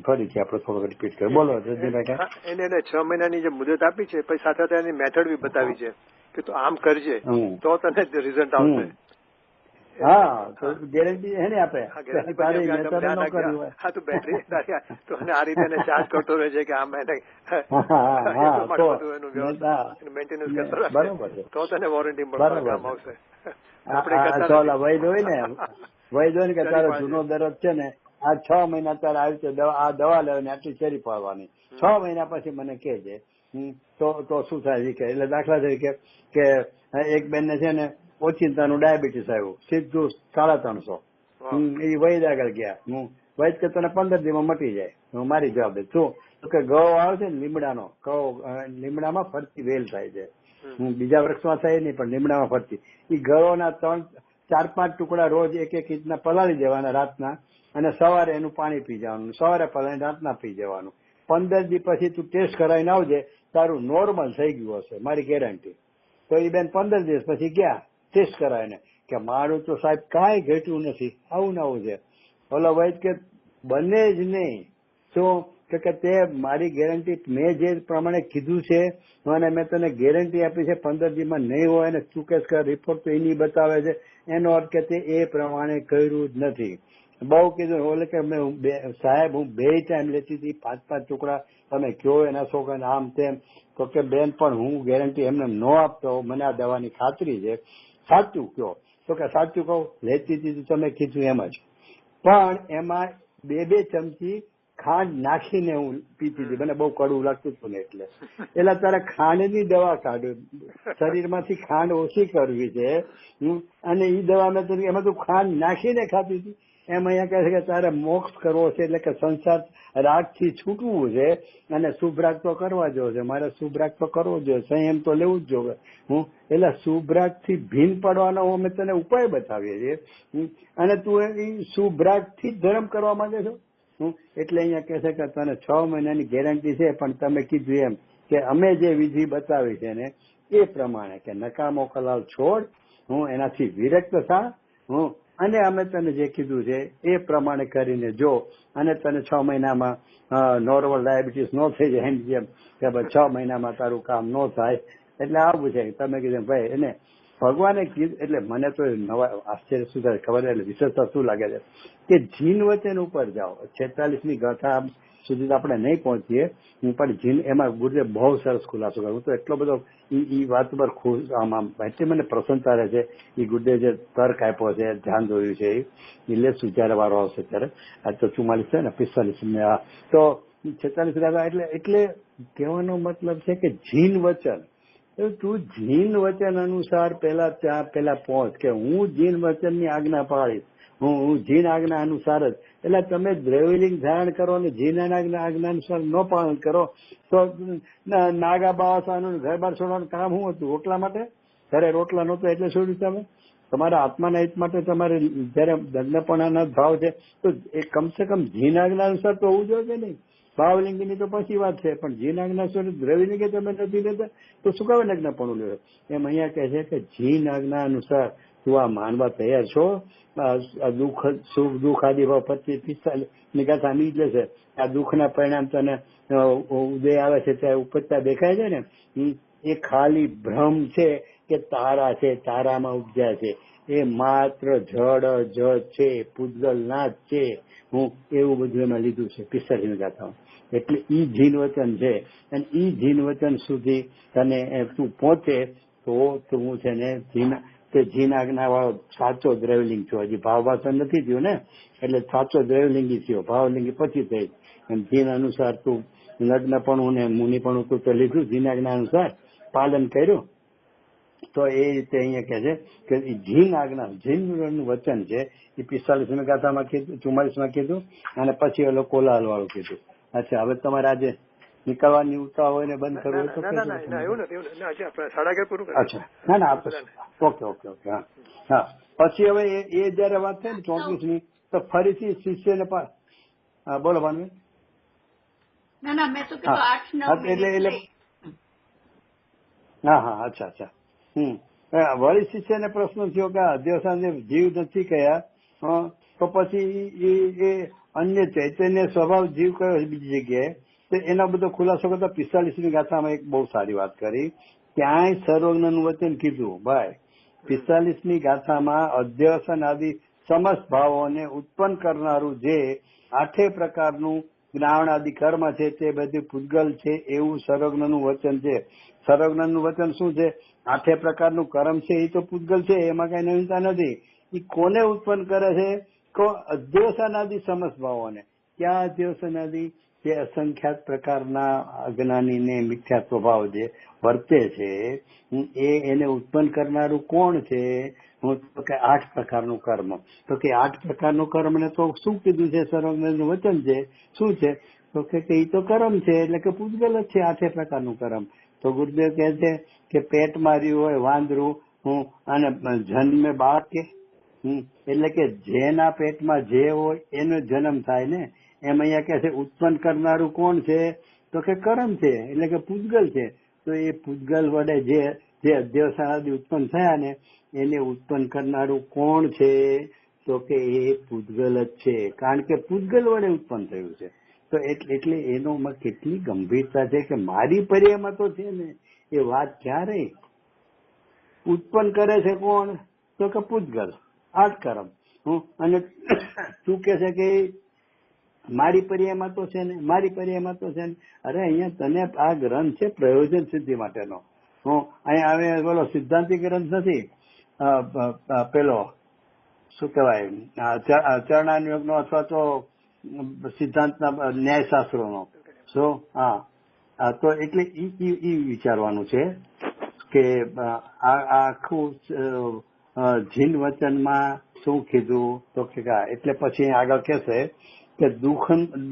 ફરીથી આપણે થોડું રિપીટ કરીએ. બોલો રજનીભાઈ. એને 6 મહિનાની જે મુદત આપી છે, પછી સાથે સાથે એની મેથડ બી બતાવી છે કે તું આમ કરજે તો તને રિઝલ્ટ આવશે. હા, તો ગેરંટી હે ને આપે. હા, તું બેટરી તો આ રીતે ચાર્જ કરતો રહે છે કે આમ મેન્ટેનન્સ કરતો રહે તો તને વોરંટી કામ આવશે. વૈદ હોય ને કે તારો જૂનો દરદ છે ને આ 6 મહિના તારે આવી રીતે આ દવા લેવાની આટલી શેરી પાડવાની, 6 મહિના પછી મને કહેજે તો શું થાય છે. એટલે દાખલા તરીકે કે એક બેન ને છે ને ઓચિંતાનું ડાયાબિટીસ આવ્યું, સીધું 350, એ વૈદ આગળ ગયા. વૈદ કે તને 15 દિવસમાં મટી જાય. મારી જવાબ શું કે ગળો આવે છે ને લીમડાનો, લીમડામાં ફરતી વેલ થાય છે, બીજા વૃક્ષમાં થાય નહીં પણ લીમડામાં ફરતી. એ ગળોના 4-5 ટુકડા રોજ એક ઇંચના પલાળી દેવાના રાતના, અને સવારે એનું પાણી પી જવાનું, સવારે પલાળી રાતના પી જવાનું. 15 દી પછી તું ટેસ્ટ કરાવીને આવજે, તારું નોર્મલ થઈ ગયું હશે, મારી ગેરંટી. તો એ બેન 15 દિવસ પછી ગયા ટેસ્ટ કરાવીને કે મારું તો સાહેબ કાંઈ ઘટ્યું નથી, આવું ને આવું છે. ઓલો વૈદ કે બને જ નહીં. શું કે તે મારી ગેરંટી મેં જે પ્રમાણે કીધું છે અને મેં તને ગેરંટી આપી છે 15 દીમાં નહીં હોય અને ચૂકેશ કે રિપોર્ટ તો એની બતાવે છે, એનો અર્થ કે તે એ પ્રમાણે કર્યું જ નથી. બહુ કીધું ઓલે કે સાહેબ હું 2 ટાઈમ લેતી હતી 5-5 ટુકડા, તમે કયો એના છોકરાને આમ તેમ. તો કે બેન પણ હું ગેરંટી એમને ન આપતો, મને આ દવાની ખાતરી છે, સાચું કયો. તો કે સાચું કહું, લેતી હતી તમે કીધું એમ જ, પણ એમાં 2 ચમચી ખાંડ નાખીને હું પીતી હતી, મને બહુ કડવું લાગતું હતું ને એટલે તારે ખાંડની દવા કાઢ, શરીરમાંથી ખાંડ ઓછી કરવી છે અને એ દવા મેં એમાં તું ખાંડ નાખીને ખાતી હતી. એમ અહીંયા કહે છે કે તારે મોક્ષ કરવો છે, એટલે કે સંસાર રાગથી છૂટવું છે અને શુભરાગ તો કરવા જો છે, મારે શુભરાગ તો કરવો જોઈએ, સંયમ તો લેવું જ જોઈએ. એટલે શુભરાગથી ભીન પડવાનો અમે તને ઉપાય બતાવીએ છીએ અને તું એ શુભરાગથી જ ધર્મ કરવા માંગે છો. એટલે અહીંયા કહે છે કે તને 6 મહિનાની ગેરંટી છે, પણ તમે કીધું એમ કે અમે જે વિધિ બતાવી છે ને એ પ્રમાણે કે નકામો કલાલ છોડ, એનાથી વિરક્ત થા, અને અમે તને જે કીધું છે એ પ્રમાણે કરીને જો, અને તને 6 મહિનામાં નોર્મલ ડાયાબિટીસ ન થઈ જાય એમ જેમ કે 6 મહિનામાં તારું કામ ન થાય. એટલે આવું છે તમે કીધું ભાઈ. એને ભગવાને કીધું એટલે મને તો નવા આશ્ચર્ય શું થાય ખબર, એટલે વિશેષતા શું લાગે છે કે જીન વચન ઉપર જાઓ. 46મી ગાથા સુધી આપણે નહીં પહોંચીએ, પણ જીન એમાં ગુરુદેવ બહુ સરસ ખુલાસો કર્યો. હું તો એટલો બધો એ વાત પર ખુશ આમ એટલી મને પ્રસન્નતા રહે છે. એ ગુરુદેવ જે તર્ક આપ્યો છે, ધ્યાન દોર્યું છે, એ લેશું જયારે વારો આવશે ત્યારે. આ તો 44 છે ને 45 તો 46 ગાથા એટલે કહેવાનો મતલબ છે કે જીન વચન, તું જીન વચન અનુસાર પેલા પહોંચ કે હું જીન વચનની આજ્ઞા પાળીશ, હું જીન આજ્ઞા અનુસાર જ. એટલે તમે દ્રવ્યલિંગ ધારણ કરો અને જીન આજ્ઞા અનુસાર ન પાલન કરો તો નાગા બાવાસાનું ઘર બાર છોડવાનું કામ શું હતું? રોટલા માટે? ઘરે રોટલા નહોતો એટલે છોડ્યું તમે? તમારા આત્માના હિત માટે તમારે જયારે દંડપણાના ભાવ છે તો એ કમસે કમ જીન આજ્ઞા અનુસાર તો હોવું જોઈએ કે નહીં? ભાવલિંગની તો પછી વાત છે, પણ જીન આજ્ઞા દ્રવ્યલિંગે તમે નથી લેતા તો શું કાવે નગ્નપણું લેવો? એમ અહીંયા કહે છે કે જીન આજ્ઞા અનુસાર તું આ માનવા તૈયાર છો? દુઃખ સુખ દુઃખ આદિ ભાવ 45 ગાથા મીજ લેશે. આ દુઃખના પરિણામ તને ઉદય આવે છે ત્યારે ઉપજતા દેખાય છે ને, એ ખાલી ભ્રમ છે કે તારા છે, તારામાં ઉપજ્યા છે, એ માત્ર જડ જ છે, પૂતગલ ના જ છે. હું એવું બધું એમાં લીધું છે 45 ગાથામાં. એટલે ઈ જીન વચન છે અને ઈ જીન વચન સુધી તને તું પહોંચે તો તું છે ને જીન આજ્ઞા વાળો સાચો દ્રવ્યલિંગ થયો. હજી ભાવવાસન નથી થયું ને, એટલે સાચો દ્રવ્યલિંગી થયો. ભાવલિંગી પછી થઈ. એમ જીન અનુસાર તું લગ્નપણું ને મુનિપણું તું તો લીધું, જીન આજ્ઞા અનુસાર પાલન કર્યું. તો એ રીતે અહીંયા કહે છે કે જીન આજ્ઞા જીન વચન છે એ 45 ગાથામાં કીધું, 44માં કીધું અને પછી ઓલો કોલાહલ વાળું કીધું. અચ્છા, હવે તમારે આજે નીકળવાની ઉતાવળ હોય ને બંધ કરવું હોય તો અચ્છા ના ના ઓકે હા. પછી હવે એ જયારે વાત થાય ને 34મી તો ફરીથી શિષ્યને બોલો ભાનુ. એટલે હા અચ્છા વળી શિષ્યને પ્રશ્ન થયો કે અધ્યવસાને જીવ નથી કયા તો પછી એ અન્ય ચૈતન્ય સ્વભાવ જીવ કયો બીજી જગ્યાએ, તો એનો બધો ખુલાસો કરતા 45મી ગાથામાં એક બહુ સારી વાત કરી. ક્યાંય સર્વજ્ઞનું વચન કીધું ભાઈ. 45મી ગાથામાં અધ્યવસાન આદિ સમસ્ત ભાવોને ઉત્પન્ન કરનારું જે 8 પ્રકારનું જ્ઞાન આદિ કર્મ છે તે બધું પૂતગલ છે એવું સર્વજ્ઞનું વચન છે. સર્વજ્ઞનું વચન શું છે? 8 પ્રકારનું કર્મ છે એ તો પૂતગલ છે, એમાં કઈ નવીનતા નથી. એ કોને ઉત્પન્ન કરે છે? અધ્યવસાનાદિ સમસ્ત ભાવોને. ક્યાં અધ્યવસાનાદિ? જે અસંખ્યાત પ્રકારના અજ્ઞાનીને મિથ્યા સ્વભાવ જે વર્તે છે એને ઉત્પન્ન કરનારું કોણ છે? તો કે 8 પ્રકારનું કર્મ. તો કે 8 પ્રકારનું કર્મ ને તો શું કીધું છે? સર્વજ્ઞનું વચન છે. શું છે? તો કે એ તો કર્મ છે, એટલે કે પૂતગલ જ છે 8 પ્રકારનું કર્મ. તો ગુરુદેવ કહે છે કે પેટ માર્યું હોય વાંદરું અને જન્મે બાળક, એટલે કે જેના પેટમાં જે હોય એનો જન્મ થાય ને, એમ અહીંયા કે છે ઉત્પન્ન કરનારું કોણ છે તો કે કર્મ છે, એટલે કે પૂતગલ છે. તો એ પૂતગલ વડે જે અધ્યવસાનાદિ ઉત્પન્ન થયા ને એને ઉત્પન્ન કરનારું કોણ છે તો કે એ પૂતગલ જ છે, કારણ કે પૂતગલ વડે ઉત્પન્ન થયું છે. તો એટલે એનોમાં કેટલી ગંભીરતા છે કે મારી પર્યાયમાં તો છે ને એ વાત ક્યારે ઉત્પન્ન કરે છે કોણ તો કે પૂતગલ, આ જ કર્મ. અને તું કે છે કે મારી પર્યાયમાં તો છે ને, મારી પર્યાયમાં તો છે ને. અરે અહીંયા તને આ ગ્રંથ છે પ્રયોજન સિદ્ધિ માટેનો. અહીંયા હવે બોલો સિદ્ધાંતિક ગ્રંથ નથી, પેલો શું કહેવાય ચરણાનુયોગનો અથવા તો સિદ્ધાંતના ન્યાયશાસ્ત્રોનો. શું હા, તો એટલે ઈ વિચારવાનું છે કે આ આખું જીન વચનમાં શું કીધું તો કે એટલે પછી આગળ કહેશે કે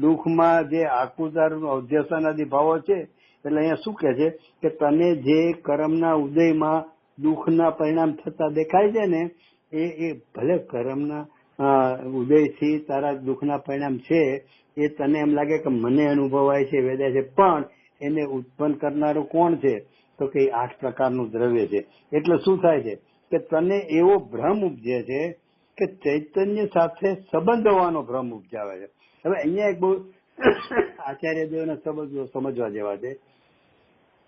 દુઃખમાં જે આકુદાર અધ્યસનાદિ ભાવો છે, એટલે અહીંયા શું કે છે કે તને જે કર્મના ઉદયમાં દુઃખના પરિણામ થતા દેખાય છે ને એ ભલે કર્મના ઉદયથી તારા દુઃખના પરિણામ છે એ તને એમ લાગે કે મને અનુભવાય છે, વેદાય છે, પણ એને ઉત્પન્ન કરનારું કોણ છે તો કે 8 પ્રકારનું દ્રવ્ય છે. એટલે શું થાય છે કે તને એવો ભ્રમ ઉપજે છે કે ચૈતન્ય સાથે સંબંધ હોવાનો ભ્રમ ઉપજાવે છે. હવે અહીંયા એક બહુ આચાર્ય દેવના સમજવા જેવા છે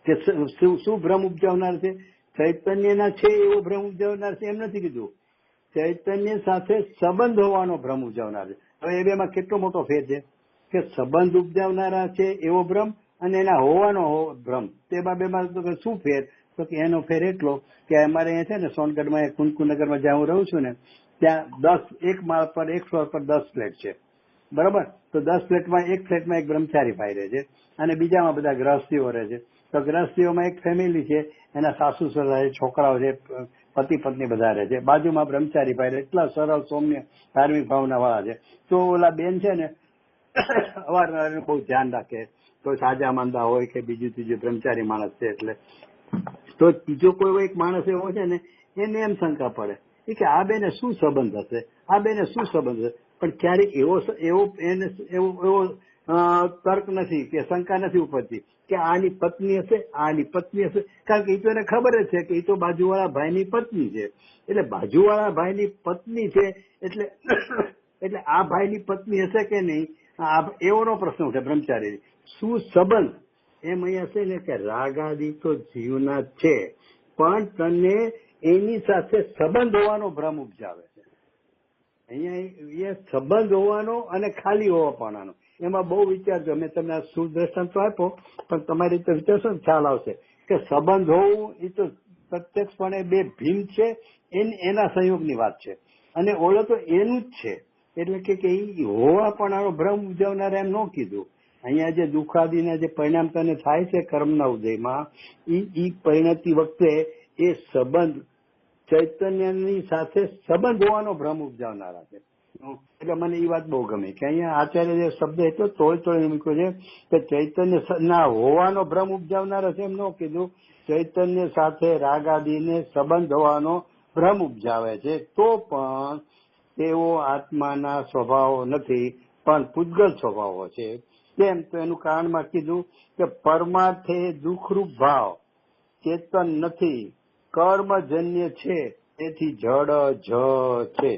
કે શું ભ્રમ ઉપજાવનાર છે, ચૈતન્યના છે એવો ભ્રમ ઉપજાવનાર છે એમ નથી કીધું, ચૈતન્ય સાથે સંબંધ હોવાનો ભ્રમ ઉપજાવનાર છે. હવે એ બેમાં કેટલો મોટો ફેર છે કે સંબંધ ઉપજાવનારા છે એવો ભ્રમ અને એના હોવાનો ભ્રમ, તેમાં બેમાં શું ફેર તો કે એનો ફેર એટલો કે અમારે અહીંયા છે ને સોનગઢમાં કુંકુનગરમાં જ્યાં હું રહું છું ને ત્યાં એક માળ પર એક ફ્લોર પર 10 ફ્લેટ છે, બરાબર. તો 10 ફ્લેટમાં એક ફ્લેટમાં એક બ્રહ્મચારી ભાઈ રહે છે અને બીજામાં બધા ગ્રહસ્થીઓ રહે છે. તો ગ્રહસ્થીઓમાં એક ફેમિલી છે, એના સાસુ સસરા છોકરાઓ છે, પતિ પત્ની બધા રહે છે, બાજુમાં બ્રહ્મચારી ભાઈ એટલા સરળ સૌમ્ય ધાર્મિક ભાવના વાળા છે. તો ઓલા બેન છે ને અવારનવાર બહુ ધ્યાન રાખે, તો સાજા માંદા હોય કે બીજું ત્રીજું બ્રહ્મચારી માણસ છે એટલે તો ત્રીજો કોઈ એક માણસ એવો છે ને એને એમ શંકા પડે કે આ બેને શું સંબંધ હશે, આ બેને શું સંબંધ હશે, પણ ક્યારેક એવો તર્ક નથી કે શંકા નથી ઉપજતી કે આની પત્ની હશે, આની પત્ની હશે, કારણ કે એ તો એને ખબર જ છે કે એ તો બાજુવાળા ભાઈની પત્ની છે. એટલે બાજુવાળા ભાઈની પત્ની છે એટલે આ ભાઈની પત્ની હશે કે નહીં એવોનો પ્રશ્ન ઉઠે બ્રહ્મચારી. શું સંબંધ એમ અહીંયા છે ને કે રાગાદી તો જીવના છે, પણ તને એની સાથે સંબંધ હોવાનો ભ્રમ ઉપજાવે છે. અહીંયા સંબંધ હોવાનો અને ખાલી હોવાપણાનો એમાં બહુ વિચારજો. મેં તમને સુદ્રષ્ટાંત તો આપ્યો પણ તમારી રીતે વિચારશો ને ખ્યાલ આવશે કે સંબંધ હોવું એ તો પ્રત્યક્ષપણે બે ભીમ છે, એના સંયોગની વાત છે અને ઓળો તો એનું જ છે. એટલે કે એ હોવાપણાનો ભ્રમ ઉજવનારા એમ ન કીધું. અહીંયા જે દુઃખાદિના જે પરિણામ તને થાય છે કર્મના ઉદયમાં એ પરિણતિ વખતે એ સંબંધ ચૈતન્યની સાથે સંબંધ હોવાનો ભ્રમ ઉપજાવનારા છે. એટલે મને એ વાત બહુ ગમે કે અહીંયા આચાર્ય જે શબ્દ એટલો તોડ મૂક્યો છે કે ચૈતન્ય ના હોવાનો ભ્રમ ઉપજાવનારા છે એમ ન કીધું, ચૈતન્ય સાથે રાગાદીને સંબંધ હોવાનો ભ્રમ ઉપજાવે છે. તો પણ તેઓ આત્માના સ્વભાવો નથી પણ પૂતગલ સ્વભાવો છે. કેમ તો એનું કારણમાં કીધું કે પરમાર્થે દુઃખરૂપ ભાવ ચેતન નથી, કર્મજન્ય છે, તેથી જડ જ છે.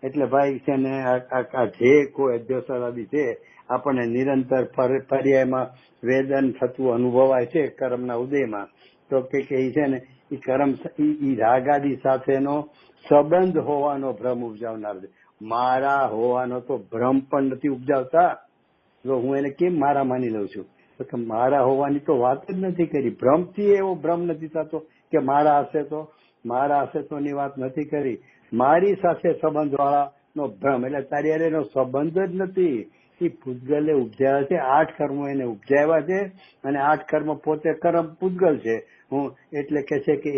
એટલે ભાઈ છે ને આ જે કોઈ અધ્યસનાદિ છે આપણને નિરંતર પર્યાયમાં વેદન થતું અનુભવાય છે કર્મના ઉદયમાં, તો કે છે ને એ કર્મ ઈ રાગાદી સાથેનો સંબંધ હોવાનો ભ્રમ ઉપજાવનાર છે. મારા હોવાનો તો ભ્રમ પણ નથી ઉપજાવતા. જો હું એને કેમ મારા માની લઉં છું તો કે મારા હોવાની તો વાત જ નથી કરી, ભ્રમથી એવો ભ્રમ નથી થતો કે મારા હશે તો ની વાત નથી કરી. મારી સાથે સંબંધ વાળા નો ભ્રમ એટલે તારી હારે એનો સંબંધ જ નથી. એ પૂતગલે ઉપજાવ્યા છે, 8 કર્મો એને ઉપજાવ્યા છે અને 8 કર્મ પોતે કર્મ પૂતગલ છે. હું એટલે કે છે કે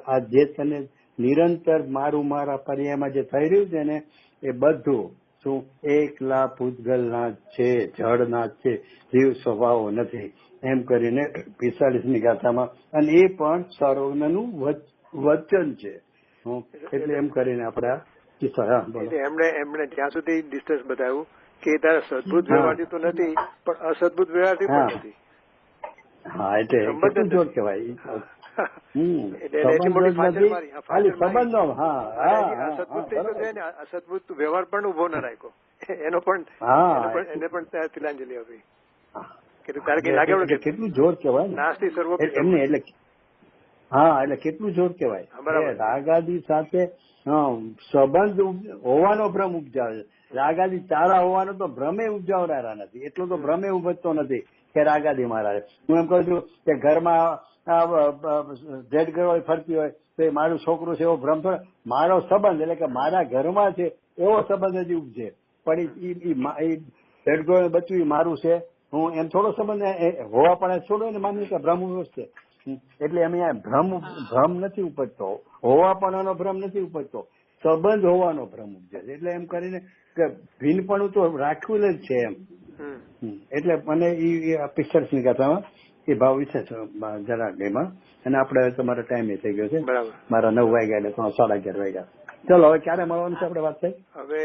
આ જે તને નિરંતર મારા પર્યાયમાં જે થઈ રહ્યું છે ને એ બધું શું એકલા પૂતગલના છે, જળના છે, જીવ સ્વભાવો નથી એમ કરીને 45મી ગાથામાં, અને એ પણ સર્વજ્ઞનું વચન છે. એટલે એમ કરીને આપણે એમણે ત્યાં સુધી ડિસ્ટન્સ બતાવ્યું કે તારે સદભુત વ્યવહારથી તો નથી પણ અસદભુત વ્યવહારથી પણ નથી. હા એટલે કેટલું જોર કહેવાય. સંબંધો અસદભુત વ્યવહાર પણ ઉભો ન રાખ્યો એનો પણ એને પણ તિલાંજલિ આપી કે તારે કઈ લાગે કેટલું જોર કહેવાય નાસ્તી સર્વ એમને એટલે હા એટલે કેટલું જોર કહેવાય. રાગાદી સાથે સંબંધ હોવાનો ભ્રમ ઉપજાવે છે. રાગાદી ચારા હોવાનો તો ભ્રમે ઉપજાવનારા નથી. એટલો તો ભ્રમે ઉપજતો નથી કે રાગાદી મારા. હું એમ કહું છું કે ઘરમાં જેડ ગર્લ હોય ફરતી હોય તો એ મારું છોકરું છે એવો ભ્રમ થોડો. મારો સંબંધ એટલે કે મારા ઘરમાં છે એવો સંબંધ હજી ઉપજે. પણ એ જેડ ગર્લ બચ્યું એ મારું છે હું એમ થોડો સંબંધ હોવા પણ છોડો ને માની કે ભ્રમ ઉપજશે. એટલે એમ ભ્રમ નથી ઉપજતો. હોવા પણ ભ્રમ નથી ઉપજતો. સંબંધ હોવાનો ભ્રમ ઉપજે છે. એટલે એમ કરીને કે ભિન્નપણું તો રાખવું જ છે એમ. એટલે મને એ પિક્ચર્સની કથામાં એ ભાવ વિશે જરા એમાં. અને આપણે તમારો ટાઈમ એ થઈ ગયો છે. મારા 9 વાગ્યા એટલે 11:30 વાગ્યા. ચલો હવે ક્યારે મળવાનું છે આપણે વાત થઈ? હવે